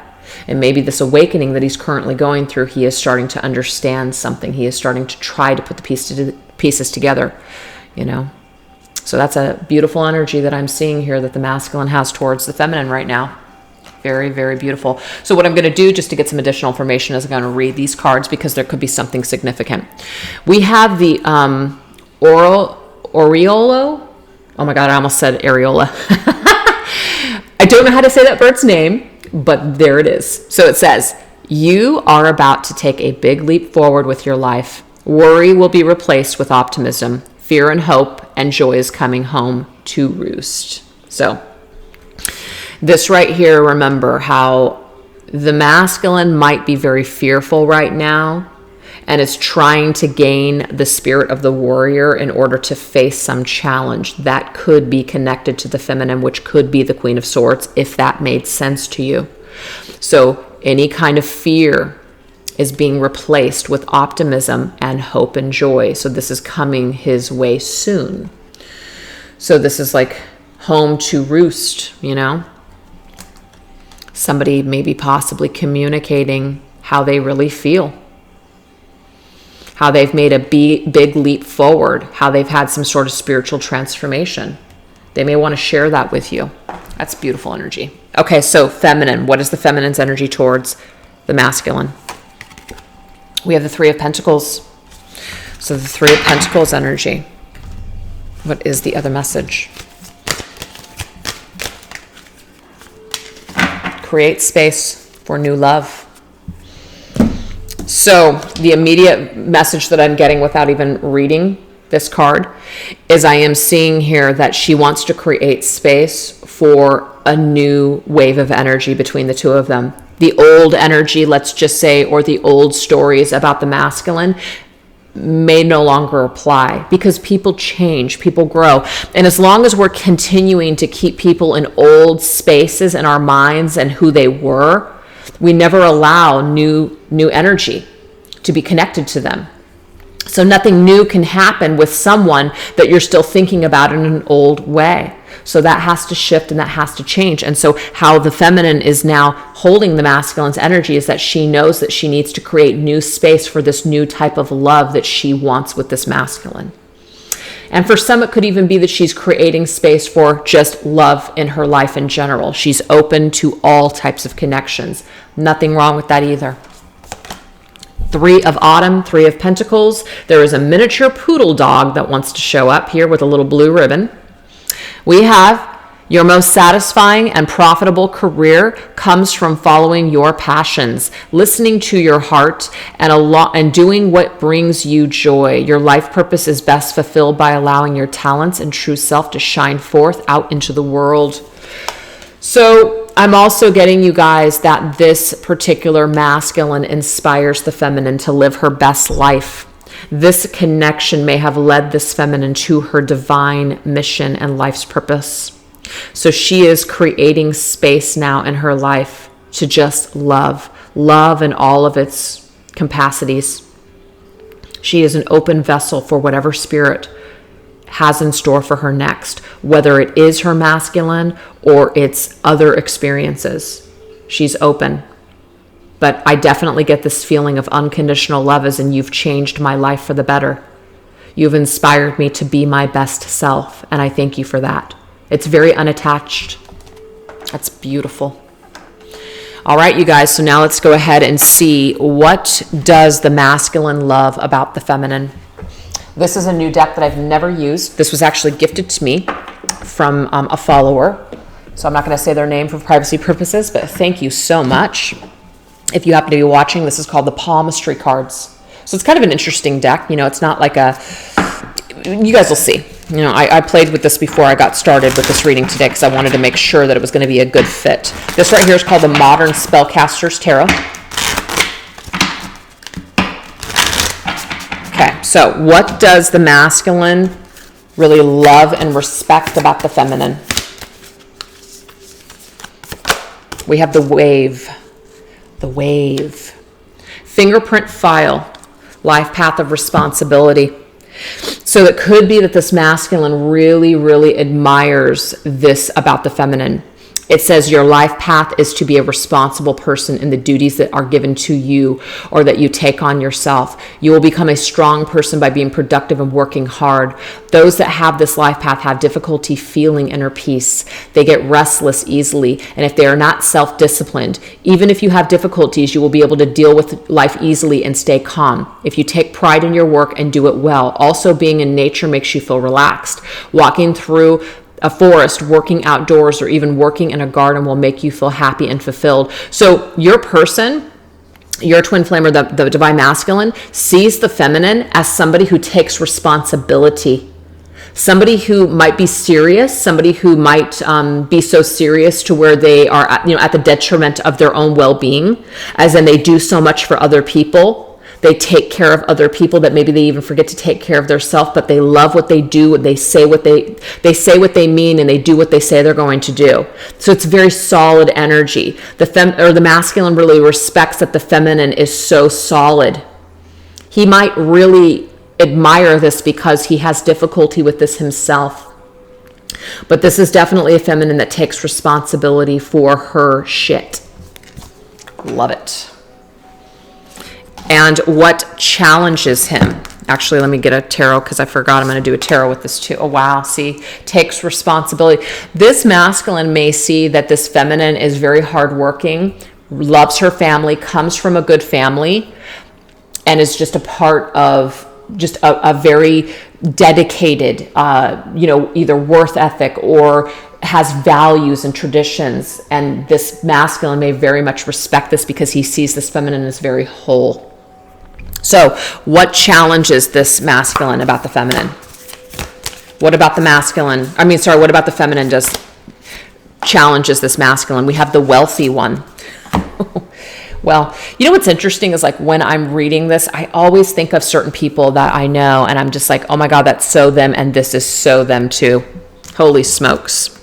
And maybe this awakening that he's currently going through, he is starting to understand something. He is starting to try to put the pieces together, you know. So that's a beautiful energy that I'm seeing here that the masculine has towards the feminine right now. Very, very beautiful. So what I'm going to do just to get some additional information is I'm going to read these cards because there could be something significant. We have the Aureolo. Oh my God, I almost said areola. I don't know how to say that bird's name, but there it is. So it says, you are about to take a big leap forward with your life. Worry will be replaced with optimism. Fear and hope and joy is coming home to roost. So this right here, remember how the masculine might be very fearful right now and is trying to gain the spirit of the warrior in order to face some challenge that could be connected to the feminine, which could be the Queen of Swords, if that made sense to you. So any kind of fear is being replaced with optimism and hope and joy. So this is coming his way soon. So this is like home to roost, you know? Somebody maybe possibly communicating how they really feel, how they've made a big leap forward, how they've had some sort of spiritual transformation. They may want to share that with you. That's beautiful energy. Okay, so feminine. What is the feminine's energy towards the masculine? We have the Three of Pentacles. So the Three of Pentacles energy. What is the other message? Create space for new love. So the immediate message that I'm getting without even reading this card is I am seeing here that she wants to create space for a new wave of energy between the two of them. The old energy, let's just say, or the old stories about the masculine may no longer apply because people change, people grow. And as long as we're continuing to keep people in old spaces in our minds and who they were, we never allow new energy to be connected to them. So nothing new can happen with someone that you're still thinking about in an old way. So that has to shift and that has to change. And so how the feminine is now holding the masculine's energy is that she knows that she needs to create new space for this new type of love that she wants with this masculine. And for some, it could even be that she's creating space for just love in her life in general. She's open to all types of connections. Nothing wrong with that either. Three of Autumn, Three of Pentacles. There is a miniature poodle dog that wants to show up here with a little blue ribbon. We have your most satisfying and profitable career comes from following your passions, listening to your heart, and doing what brings you joy. Your life purpose is best fulfilled by allowing your talents and true self to shine forth out into the world. So I'm also getting you guys that this particular masculine inspires the feminine to live her best life. This connection may have led this feminine to her divine mission and life's purpose. So she is creating space now in her life to just love in all of its capacities. She is an open vessel for whatever spirit has in store for her next, whether it is her masculine or it's other experiences. She's open. But I definitely get this feeling of unconditional love as in you've changed my life for the better. You've inspired me to be my best self, and I thank you for that. It's very unattached. That's beautiful. All right, you guys, so now let's go ahead and see what does the masculine love about the feminine. This is a new deck that I've never used. This was actually gifted to me from a follower. So I'm not going to say their name for privacy purposes, but thank you so much. If you happen to be watching, this is called the Palmistry cards. So it's kind of an interesting deck. You know, it's not like you guys will see. You know, I played with this before I got started with this reading today because I wanted to make sure that it was going to be a good fit. This right here is called the Modern Spellcaster's Tarot. Okay, so what does the masculine really love and respect about the feminine? We have the wave. The wave. Fingerprint file. Life path of responsibility. So it could be that this masculine really, really admires this about the feminine. It says your life path is to be a responsible person in the duties that are given to you or that you take on yourself. You will become a strong person by being productive and working hard. Those that have this life path have difficulty feeling inner peace. They get restless easily. And if they are not self-disciplined, even if you have difficulties, you will be able to deal with life easily and stay calm. If you take pride in your work and do it well, also being in nature makes you feel relaxed. Walking through a forest, working outdoors, or even working in a garden will make you feel happy and fulfilled. So your person, your twin flame or the divine masculine, sees the feminine as somebody who takes responsibility, somebody who might be serious, somebody who might be so serious to where they are at the detriment of their own well-being, as in they do so much for other people. They take care of other people that maybe they even forget to take care of themselves, but they love what they do. They say what they mean, and they do what they say they're going to do. So it's very solid energy. The masculine really respects that the feminine is so solid. He might really admire this because he has difficulty with this himself. But this is definitely a feminine that takes responsibility for her shit. Love it. And what challenges him? Actually, let me get a tarot because I forgot I'm going to do a tarot with this too. Oh, wow. See, takes responsibility. This masculine may see that this feminine is very hardworking, loves her family, comes from a good family, and is just a part of just a very dedicated, either worth ethic or has values and traditions. And this masculine may very much respect this because he sees this feminine as very whole. So what challenges this masculine about the feminine? What about the feminine challenges this masculine? We have the wealthy one. Well, you know what's interesting is like when I'm reading this, I always think of certain people that I know and I'm just like, oh my God, that's so them and this is so them too. Holy smokes.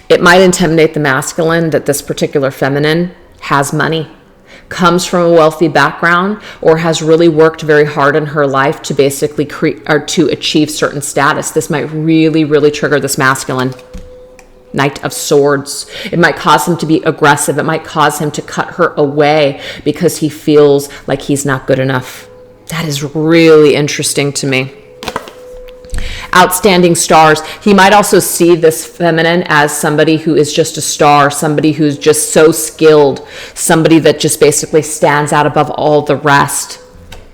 It might intimidate the masculine that this particular feminine has money, comes from a wealthy background, or has really worked very hard in her life to basically to achieve certain status. This might really, really trigger this masculine. Knight of Swords. It might cause him to be aggressive. It might cause him to cut her away because he feels like he's not good enough. That is really interesting to me. Outstanding stars. He might also see this feminine as somebody who is just a star, somebody who's just so skilled, somebody that just basically stands out above all the rest.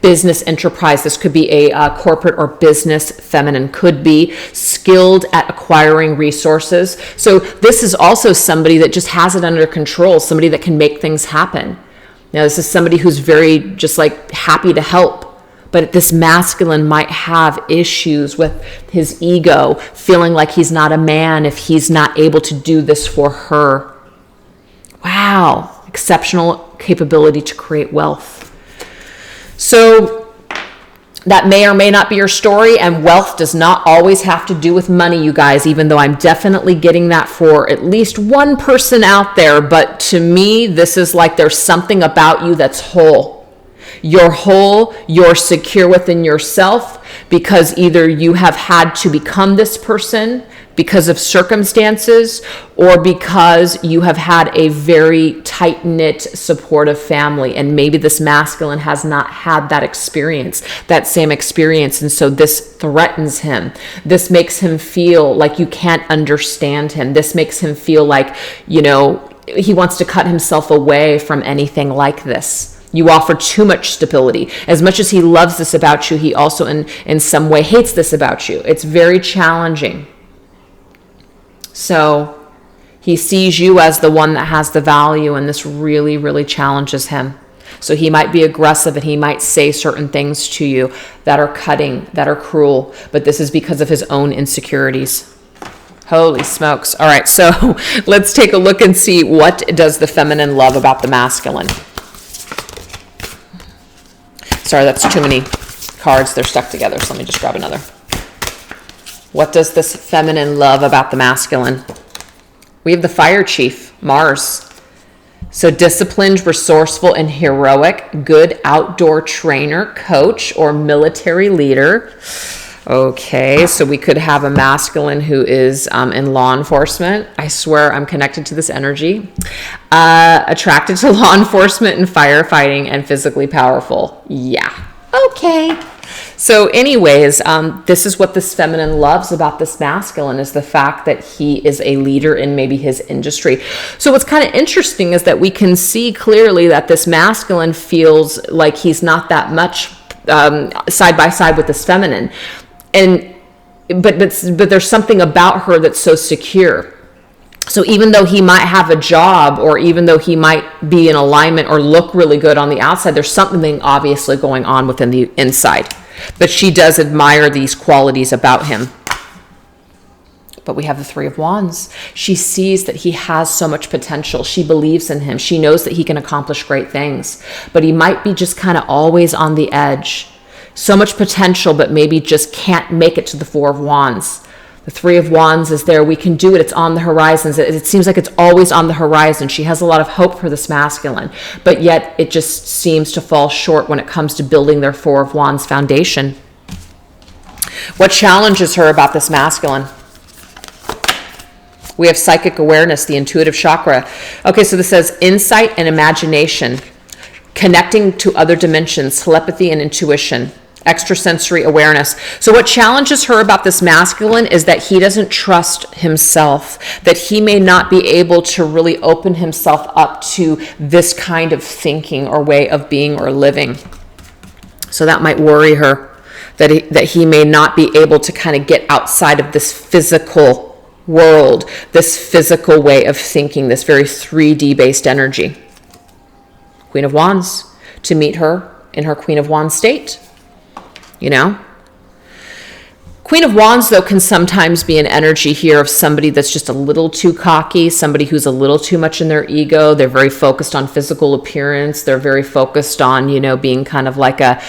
Business enterprise. This could be a corporate or business feminine, could be skilled at acquiring resources. So this is also somebody that just has it under control, somebody that can make things happen. Now, this is somebody who's very just like happy to help. But this masculine might have issues with his ego, feeling like he's not a man if he's not able to do this for her. Wow. Exceptional capability to create wealth. So that may or may not be your story, and wealth does not always have to do with money, you guys, even though I'm definitely getting that for at least one person out there. But to me, this is like there's something about you that's whole. You're whole, you're secure within yourself because either you have had to become this person because of circumstances or because you have had a very tight-knit, supportive family. And maybe this masculine has not had that same experience. And so this threatens him. This makes him feel like you can't understand him. This makes him feel like, he wants to cut himself away from anything like this. You offer too much stability. As much as he loves this about you, he also in some way hates this about you. It's very challenging. So he sees you as the one that has the value, and this really, really challenges him. So he might be aggressive and he might say certain things to you that are cutting, that are cruel, but this is because of his own insecurities. Holy smokes. All right, so let's take a look and see what does the feminine love about the masculine. Sorry, that's too many cards. They're stuck together, so let me just grab another. What does this feminine love about the masculine? We have the fire chief, Mars. So disciplined, resourceful, and heroic, good outdoor trainer, coach, or military leader. Okay, so we could have a masculine who is in law enforcement. I swear I'm connected to this energy. Attracted to law enforcement and firefighting and physically powerful. Yeah. Okay. So anyways, this is what this feminine loves about this masculine, is the fact that he is a leader in maybe his industry. So what's kind of interesting is that we can see clearly that this masculine feels like he's not that much side by side with this feminine. But there's something about her that's so secure. So even though he might have a job, or even though he might be in alignment or look really good on the outside, there's something obviously going on within the inside. But she does admire these qualities about him. But we have the Three of Wands. She sees that he has so much potential. She believes in him. She knows that he can accomplish great things. But he might be just kind of always on the edge. So much potential, but maybe just can't make it to the Four of Wands. The Three of Wands is there. We can do it. It's on the horizons. It seems like it's always on the horizon. She has a lot of hope for this masculine, but yet it just seems to fall short when it comes to building their Four of Wands foundation. What challenges her about this masculine? We have psychic awareness, the intuitive chakra. Okay, so this says insight and imagination, connecting to other dimensions, telepathy and intuition, extrasensory awareness. So what challenges her about this masculine is that he doesn't trust himself, that he may not be able to really open himself up to this kind of thinking or way of being or living. So that might worry her, that he may not be able to kind of get outside of this physical world, this physical way of thinking, this very 3D based energy. Queen of Wands, to meet her in her Queen of Wands state. You know, Queen of Wands, though, can sometimes be an energy here of somebody that's just a little too cocky, somebody who's a little too much in their ego. They're very focused on physical appearance. They're very focused on, being kind of like a,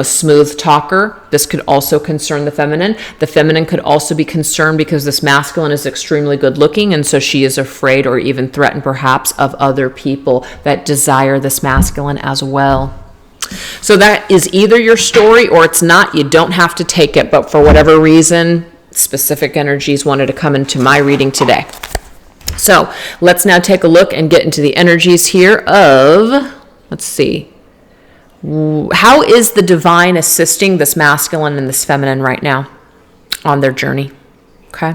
smooth talker. This could also concern the feminine. The feminine could also be concerned because this masculine is extremely good looking, and so she is afraid or even threatened perhaps of other people that desire this masculine as well. So that is either your story or it's not. You don't have to take it, but for whatever reason, specific energies wanted to come into my reading today. So let's now take a look and get into the energies here of, let's see, how is the divine assisting this masculine and this feminine right now on their journey? Okay.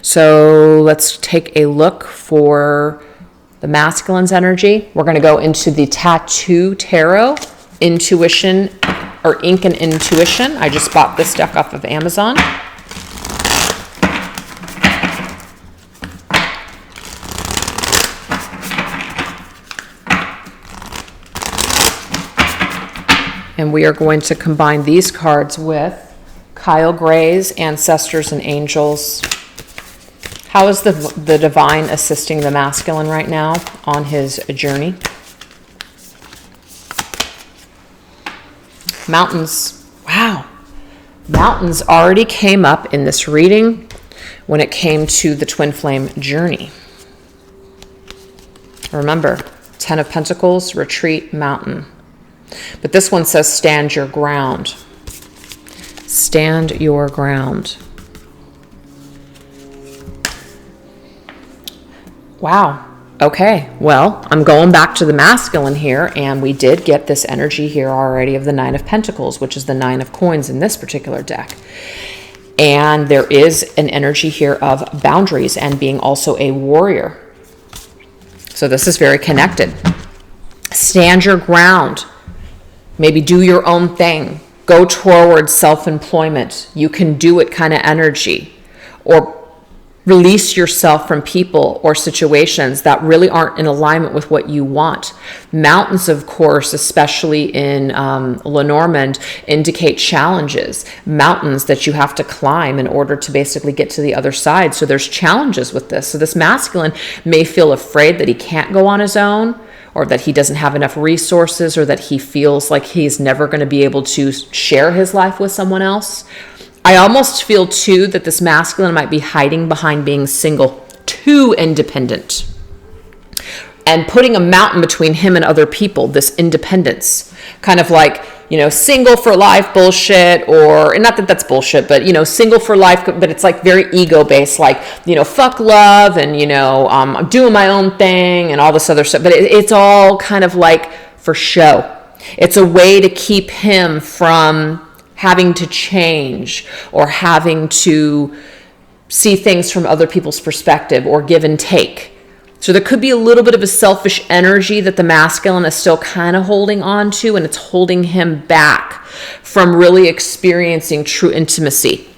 So let's take a look for the masculine's energy. We're going to go into the Tattoo Tarot, Intuition, or Ink and Intuition. I just bought this deck off of Amazon. And we are going to combine these cards with Kyle Gray's Ancestors and Angels. How is the divine assisting the masculine right now on his journey? Mountains. Wow. Mountains already came up in this reading when it came to the twin flame journey. Remember, 10 of Pentacles, retreat, mountain. But this one says stand your ground. Stand your ground. Wow. Okay. Well, I'm going back to the masculine here, and we did get this energy here already of the Nine of Pentacles, which is the Nine of Coins in this particular deck. And there is an energy here of boundaries and being also a warrior. So this is very connected. Stand your ground. Maybe do your own thing. Go towards self-employment. You can do it kind of energy. Or release yourself from people or situations that really aren't in alignment with what you want. Mountains, of course, especially in Lenormand, indicate challenges. Mountains that you have to climb in order to basically get to the other side. So there's challenges with this. So this masculine may feel afraid that he can't go on his own, or that he doesn't have enough resources, or that he feels like he's never going to be able to share his life with someone else. I almost feel, too, that this masculine might be hiding behind being single, too independent, and putting a mountain between him and other people, this independence. Kind of like single for life bullshit, or not that that's bullshit, but, single for life, but it's like very ego based, like, fuck love and, I'm doing my own thing and all this other stuff. But it's all kind of like for show. It's a way to keep him from having to change or having to see things from other people's perspective or give and take. So there could be a little bit of a selfish energy that the masculine is still kind of holding on to, and it's holding him back from really experiencing true intimacy.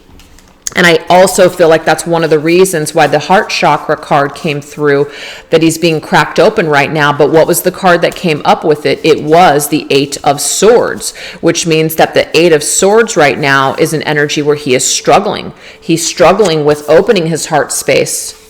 And I also feel like that's one of the reasons why the heart chakra card came through, that he's being cracked open right now. But what was the card that came up with it? It was the 8 of Swords, which means that the 8 of Swords right now is an energy where he is struggling. He's struggling with opening his heart space.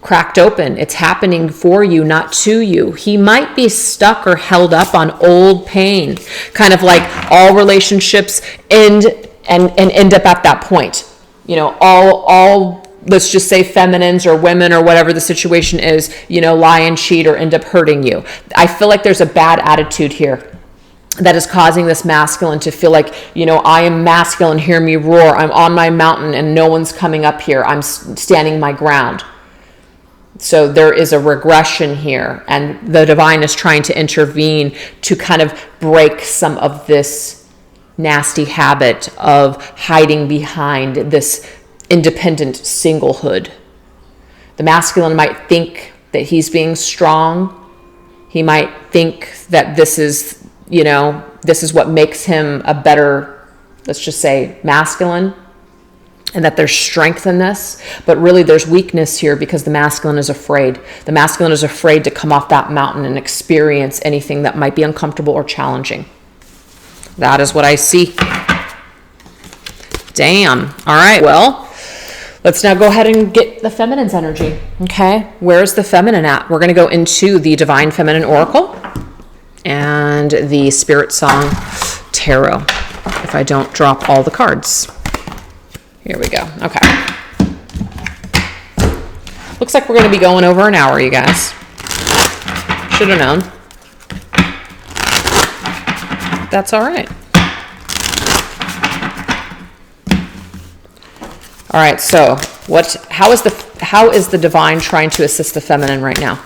Cracked open. It's happening for you, not to you. He might be stuck or held up on old pain, kind of like all relationships end up at that point. All let's just say feminines or women or whatever the situation is, lie and cheat or end up hurting you. I feel like there's a bad attitude here that is causing this masculine to feel like, I am masculine, hear me roar. I'm on my mountain and no one's coming up here. I'm standing my ground. So there is a regression here, and the divine is trying to intervene to kind of break some of this nasty habit of hiding behind this independent singlehood. The masculine might think that he's being strong. He might think that this is what makes him a better, let's just say, masculine, and that there's strength in this, but really there's weakness here because the masculine is afraid. The masculine is afraid to come off that mountain and experience anything that might be uncomfortable or challenging. That is what I see. Damn. All right, well, let's now go ahead and get the feminine's energy, okay? Where's the feminine at? We're going to go into the Divine Feminine Oracle and the Spirit Song Tarot, if I don't drop all the cards. Here we go. Okay. Looks like we're going to be going over an hour, you guys. Should have known. That's all right. All right. So, how is the divine trying to assist the feminine right now?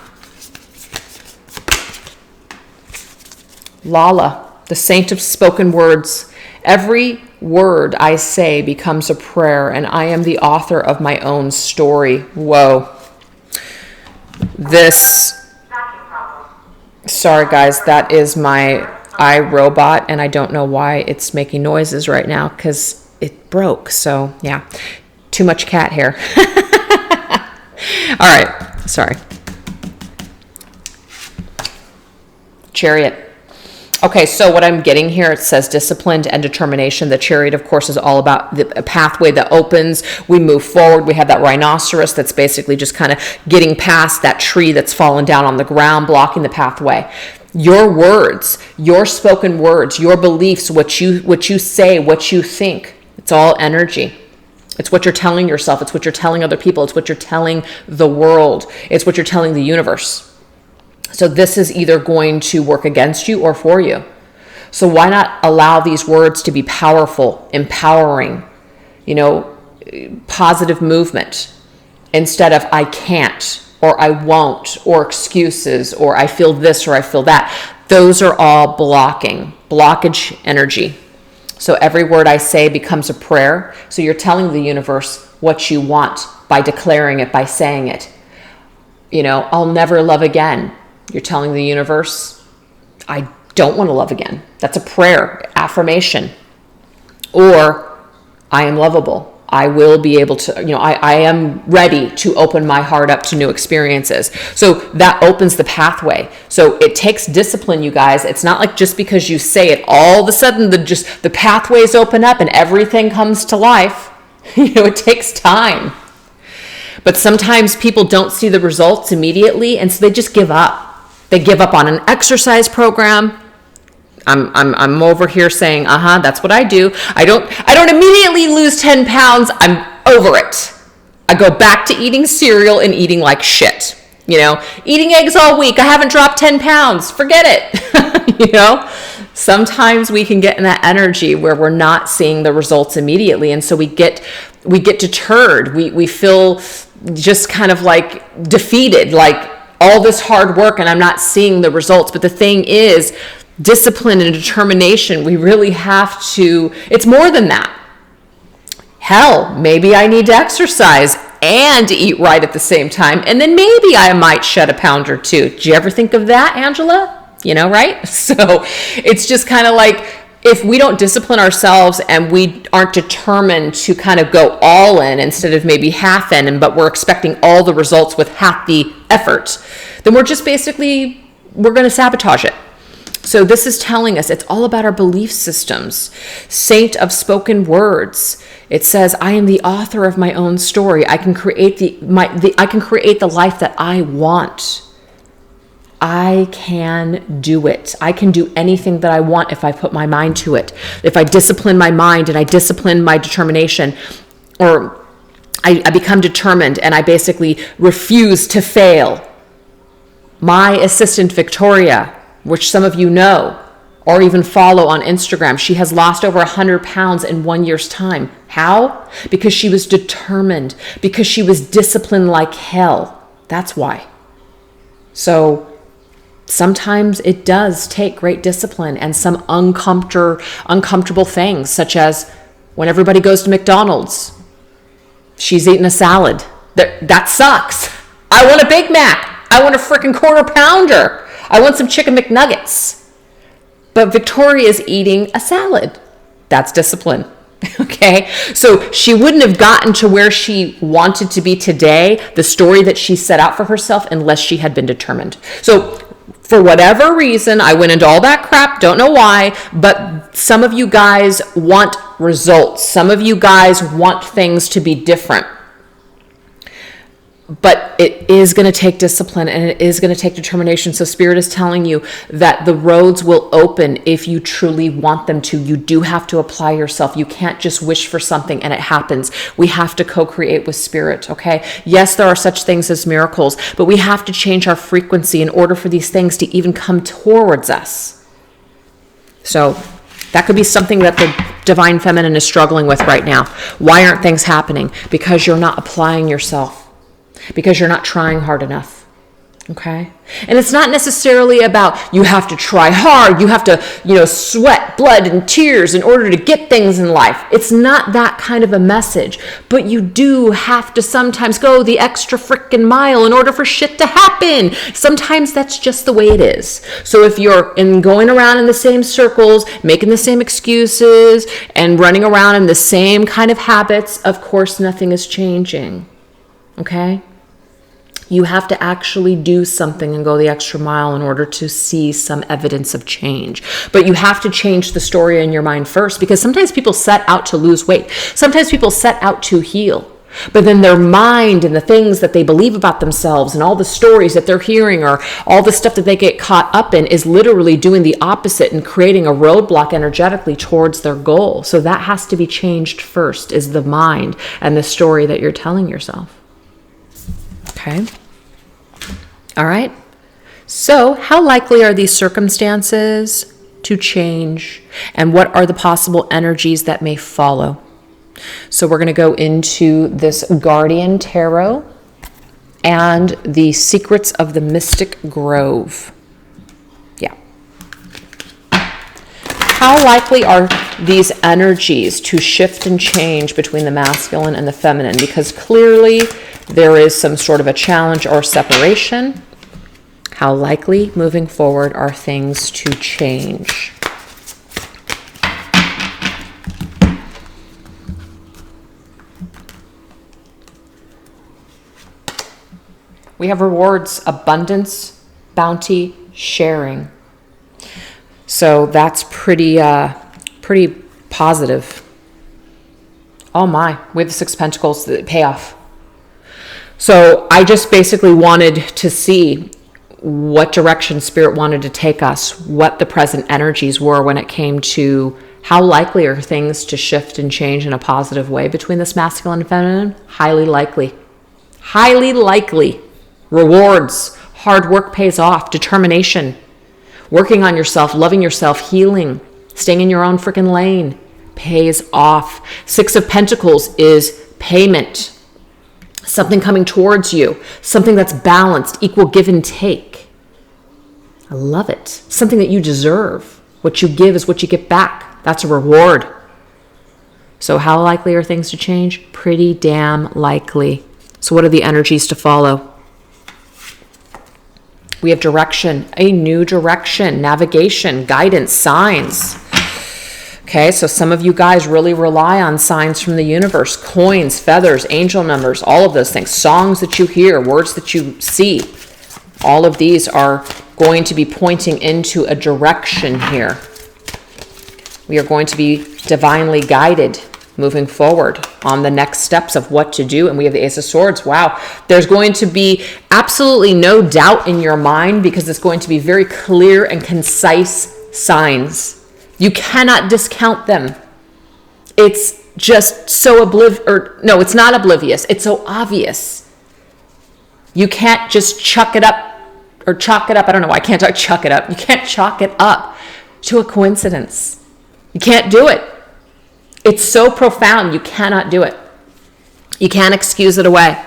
Lala, the saint of spoken words. Every word I say becomes a prayer, and I am the author of my own story. Whoa. Sorry guys, that is my iRobot, and I don't know why it's making noises right now because it broke. So yeah, too much cat hair. All right, sorry. Chariot. Okay, so what I'm getting here, it says disciplined and determination. The Chariot, of course, is all about a pathway that opens. We move forward. We have that rhinoceros that's basically just kind of getting past that tree that's fallen down on the ground, blocking the pathway. Your words, your spoken words, your beliefs, what you say, what you think, it's all energy. It's what you're telling yourself. It's what you're telling other people. It's what you're telling the world. It's what you're telling the universe. So this is either going to work against you or for you. So why not allow these words to be powerful, empowering, positive movement, instead of I can't, or I won't, or excuses, or I feel this, or I feel that. Those are all blockage energy. So every word I say becomes a prayer. So you're telling the universe what you want by declaring it, by saying it. I'll never love again. You're telling the universe, I don't want to love again. That's a prayer, affirmation. Or, I am lovable. I will be able to, I am ready to open my heart up to new experiences. So that opens the pathway. So it takes discipline, you guys. It's not like just because you say it, all of a sudden the pathways open up and everything comes to life. It takes time. But sometimes people don't see the results immediately, and so they just give up. They give up on an exercise program. I'm over here saying, that's what I do. I don't immediately lose 10 pounds. I'm over it. I go back to eating cereal and eating like shit. Eating eggs all week. I haven't dropped 10 pounds. Forget it. Sometimes we can get in that energy where we're not seeing the results immediately. And so we get deterred. We feel just kind of like defeated, like all this hard work and I'm not seeing the results. But the thing is, discipline and determination, we really have to, it's more than that. Hell, maybe I need to exercise and eat right at the same time. And then maybe I might shed a pound or two. Did you ever think of that, Angela? You know, right? So it's just kind of like, if we don't discipline ourselves and we aren't determined to kind of go all in instead of maybe half in, but we're expecting all the results with half the effort, then we're just basically, we're going to sabotage it. So this is telling us it's all about our belief systems. Saint of spoken words. It says, I am the author of my own story. I can create I can create the life that I want. I can do it. I can do anything that I want if I put my mind to it. If I discipline my mind and I discipline my determination, or I become determined and I basically refuse to fail. My assistant, Victoria, which some of you know or even follow on Instagram, she has lost over 100 pounds in 1 year's time. How? Because she was determined, because she was disciplined like hell. That's why. So sometimes it does take great discipline and some uncomfortable things, such as when everybody goes to McDonald's, she's eating a salad. That sucks. I want a Big Mac. I want a freaking quarter pounder. I want some chicken McNuggets. But Victoria is eating a salad. That's discipline. Okay, so she wouldn't have gotten to where she wanted to be today, the story that she set out for herself, unless she had been determined. So for whatever reason, I went into all that crap, don't know why, but some of you guys want results. Some of you guys want things to be different. But it is going to take discipline and it is going to take determination. So Spirit is telling you that the roads will open if you truly want them to. You do have to apply yourself. You can't just wish for something and it happens. We have to co-create with Spirit, okay? Yes, there are such things as miracles, but we have to change our frequency in order for these things to even come towards us. So that could be something that the Divine Feminine is struggling with right now. Why aren't things happening? Because you're not applying yourself. Because you're not trying hard enough, okay? And it's not necessarily about you have to try hard, you have to, sweat, blood, and tears in order to get things in life. It's not that kind of a message, but you do have to sometimes go the extra frickin' mile in order for shit to happen. Sometimes that's just the way it is. So if you're going around in the same circles, making the same excuses, and running around in the same kind of habits, of course nothing is changing, okay? You have to actually do something and go the extra mile in order to see some evidence of change. But you have to change the story in your mind first, because sometimes people set out to lose weight. Sometimes people set out to heal. But then their mind and the things that they believe about themselves and all the stories that they're hearing or all the stuff that they get caught up in is literally doing the opposite and creating a roadblock energetically towards their goal. So that has to be changed first, is the mind and the story that you're telling yourself. Okay. All right. So how likely are these circumstances to change? And what are the possible energies that may follow? So we're going to go into this Guardian Tarot and the Secrets of the Mystic Grove. Yeah. How likely are these energies to shift and change between the masculine and the feminine? Because clearly there is some sort of a challenge or separation. How likely moving forward are things to change? We have rewards, abundance, bounty, sharing. So that's pretty positive. Oh my, we have the Six of Pentacles, the payoff. So I just basically wanted to see what direction Spirit wanted to take us, what the present energies were when it came to how likely are things to shift and change in a positive way between this masculine and feminine. Highly likely. Highly likely. Rewards. Hard work pays off. Determination. Working on yourself, loving yourself, healing, staying in your own freaking lane pays off. Six of Pentacles is payment. Something coming towards you. Something that's balanced, equal give and take. I love it. Something that you deserve. What you give is what you get back. That's a reward. So how likely are things to change? Pretty damn likely. So what are the energies to follow? We have direction, a new direction, navigation, guidance, signs. Okay, so some of you guys really rely on signs from the universe, coins, feathers, angel numbers, all of those things, songs that you hear, words that you see. All of these are going to be pointing into a direction here. We are going to be divinely guided moving forward on the next steps of what to do. And we have the Ace of Swords. Wow. There's going to be absolutely no doubt in your mind because it's going to be very clear and concise signs. You cannot discount them. It's just so no, it's not oblivious. It's so obvious. You can't just chuck it up or chalk it up. I don't know why I can't chuck it up. You can't chalk it up to a coincidence. You can't do it. It's so profound, you cannot do it. You can't excuse it away.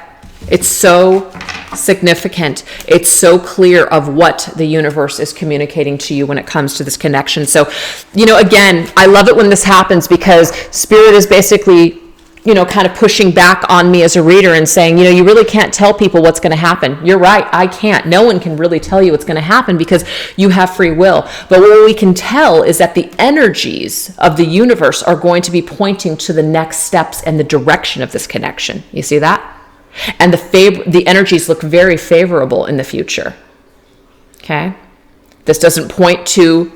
It's so significant. It's so clear of what the universe is communicating to you when it comes to this connection. So, again, I love it when this happens because Spirit is basically, kind of pushing back on me as a reader and saying, you really can't tell people what's going to happen. You're right, I can't. No one can really tell you what's going to happen because you have free will. But what we can tell is that the energies of the universe are going to be pointing to the next steps and the direction of this connection. You see that? And the energies look very favorable in the future. Okay? This doesn't point to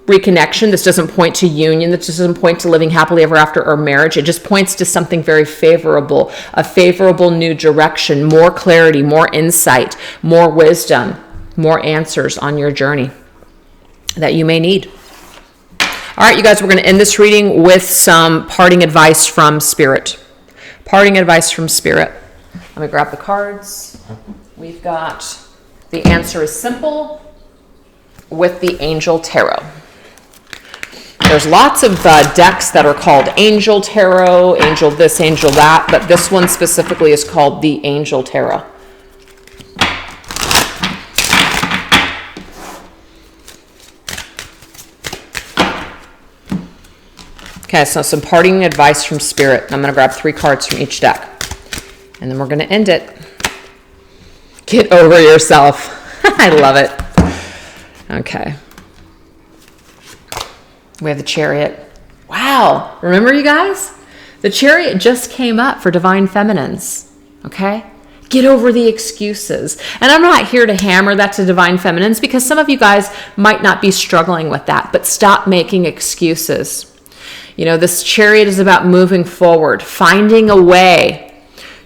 reconnection. This doesn't point to union. This doesn't point to living happily ever after or marriage. It just points to something very favorable, a favorable new direction, more clarity, more insight, more wisdom, more answers on your journey that you may need. All right, you guys, we're going to end this reading with some parting advice from Spirit. Parting advice from Spirit. Let me grab the cards. We've got the answer is simple with the Angel Tarot. There's lots of decks that are called Angel Tarot, Angel this, Angel that, but this one specifically is called the Angel Tarot. Okay, so some parting advice from Spirit. I'm going to grab 3 cards from each deck, and then we're going to end it. Get over yourself. I love it. Okay. We have the Chariot. Wow. Remember, you guys? The Chariot just came up for Divine Feminines. Okay? Get over the excuses. And I'm not here to hammer that to Divine Feminines because some of you guys might not be struggling with that, but stop making excuses. This Chariot is about moving forward, finding a way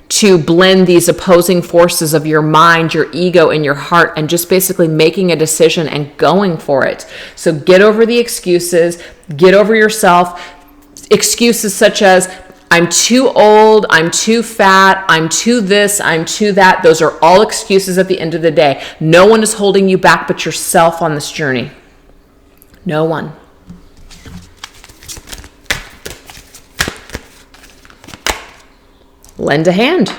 to blend these opposing forces of your mind, your ego, and your heart, and just basically making a decision and going for it. So get over the excuses, get over yourself. Excuses such as, I'm too old, I'm too fat, I'm too this, I'm too that. Those are all excuses at the end of the day. No one is holding you back but yourself on this journey. No one. Lend a hand.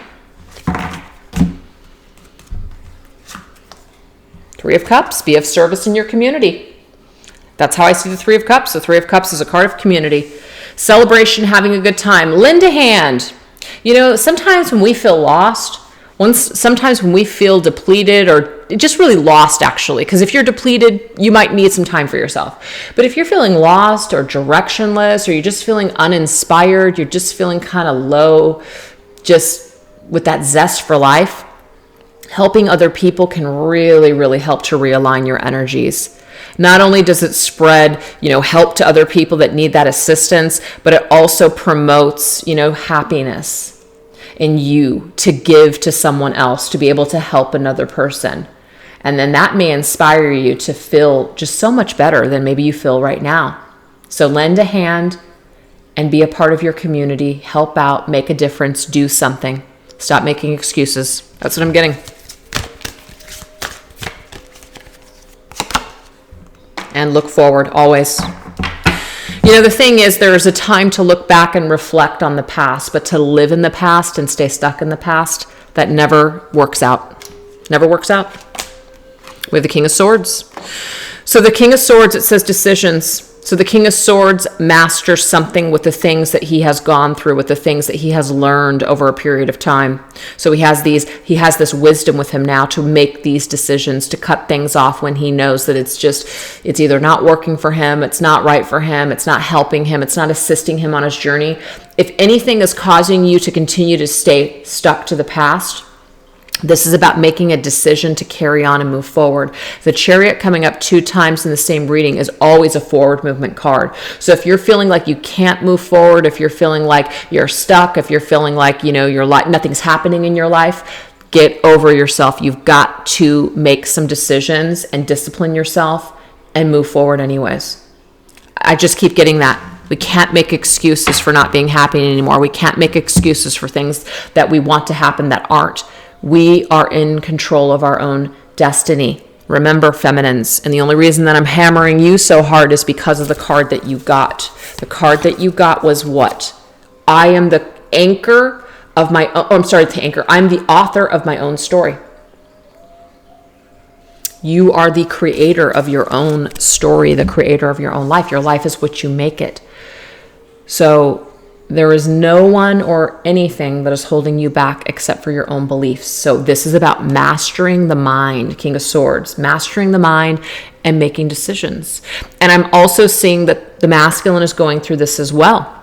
3 of Cups, be of service in your community. That's how I see the 3 of Cups. The 3 of Cups is a card of community. Celebration, having a good time. Lend a hand. Sometimes when we feel lost, sometimes when we feel depleted or just really lost, actually, because if you're depleted, you might need some time for yourself. But if you're feeling lost or directionless, or you're just feeling uninspired, you're just feeling kind of low, just with that zest for life, helping other people can really, really help to realign your energies. Not only does it spread, help to other people that need that assistance, but it also promotes, happiness in you to give to someone else, to be able to help another person. And then that may inspire you to feel just so much better than maybe you feel right now. So lend a hand and be a part of your community, help out, make a difference, do something. Stop making excuses. That's what I'm getting. and look forward always. You know, the thing is, there is a time to look back and reflect on the past, but to live in the past and stay stuck in the past, that never works out. Never works out. We have the King of Swords. So the King of Swords, it says decisions. So the King of Swords masters something with the things that he has gone through, with the things that he has learned over a period of time. So he has this wisdom with him now to make these decisions, to cut things off when he knows that it's either not working for him, it's not right for him, it's not helping him, it's not assisting him on his journey. If anything is causing you to continue to stay stuck to the past, this is about making a decision to carry on and move forward. The Chariot coming up 2 times in the same reading is always a forward movement card. So if you're feeling like you can't move forward, if you're feeling like you're stuck, if you're feeling like, nothing's happening in your life, get over yourself. You've got to make some decisions and discipline yourself and move forward anyways. I just keep getting that. We can't make excuses for not being happy anymore. We can't make excuses for things that we want to happen that aren't. We are in control of our own destiny. Remember, feminines. And the only reason that I'm hammering you so hard is because of the card that you got. The card that you got was what? I am the anchor of my own, I'm the author of my own story. You are the creator of your own story, the creator of your own life. Your life is what you make it. So there is no one or anything that is holding you back except for your own beliefs. So this is about mastering the mind, King of Swords, mastering the mind and making decisions. And I'm also seeing that the masculine is going through this as well.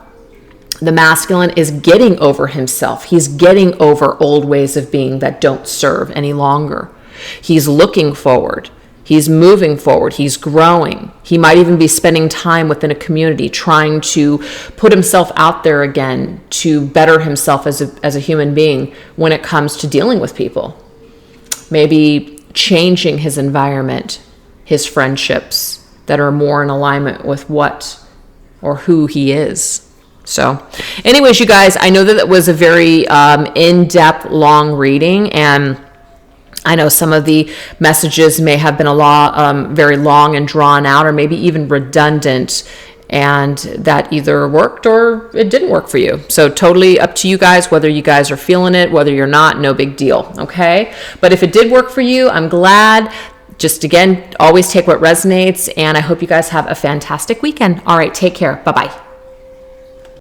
The masculine is getting over himself. He's getting over old ways of being that don't serve any longer. He's looking forward. He's moving forward. He's growing. He might even be spending time within a community trying to put himself out there again to better himself as a human being when it comes to dealing with people. Maybe changing his environment, his friendships that are more in alignment with what or who he is. So anyways, you guys, I know that it was a very in-depth, long reading, and I know some of the messages may have been very long and drawn out, or maybe even redundant, and that either worked or it didn't work for you. So totally up to you guys, whether you guys are feeling it, whether you're not, no big deal, okay? But if it did work for you, I'm glad. Just again, always take what resonates, and I hope you guys have a fantastic weekend. All right, take care. Bye-bye.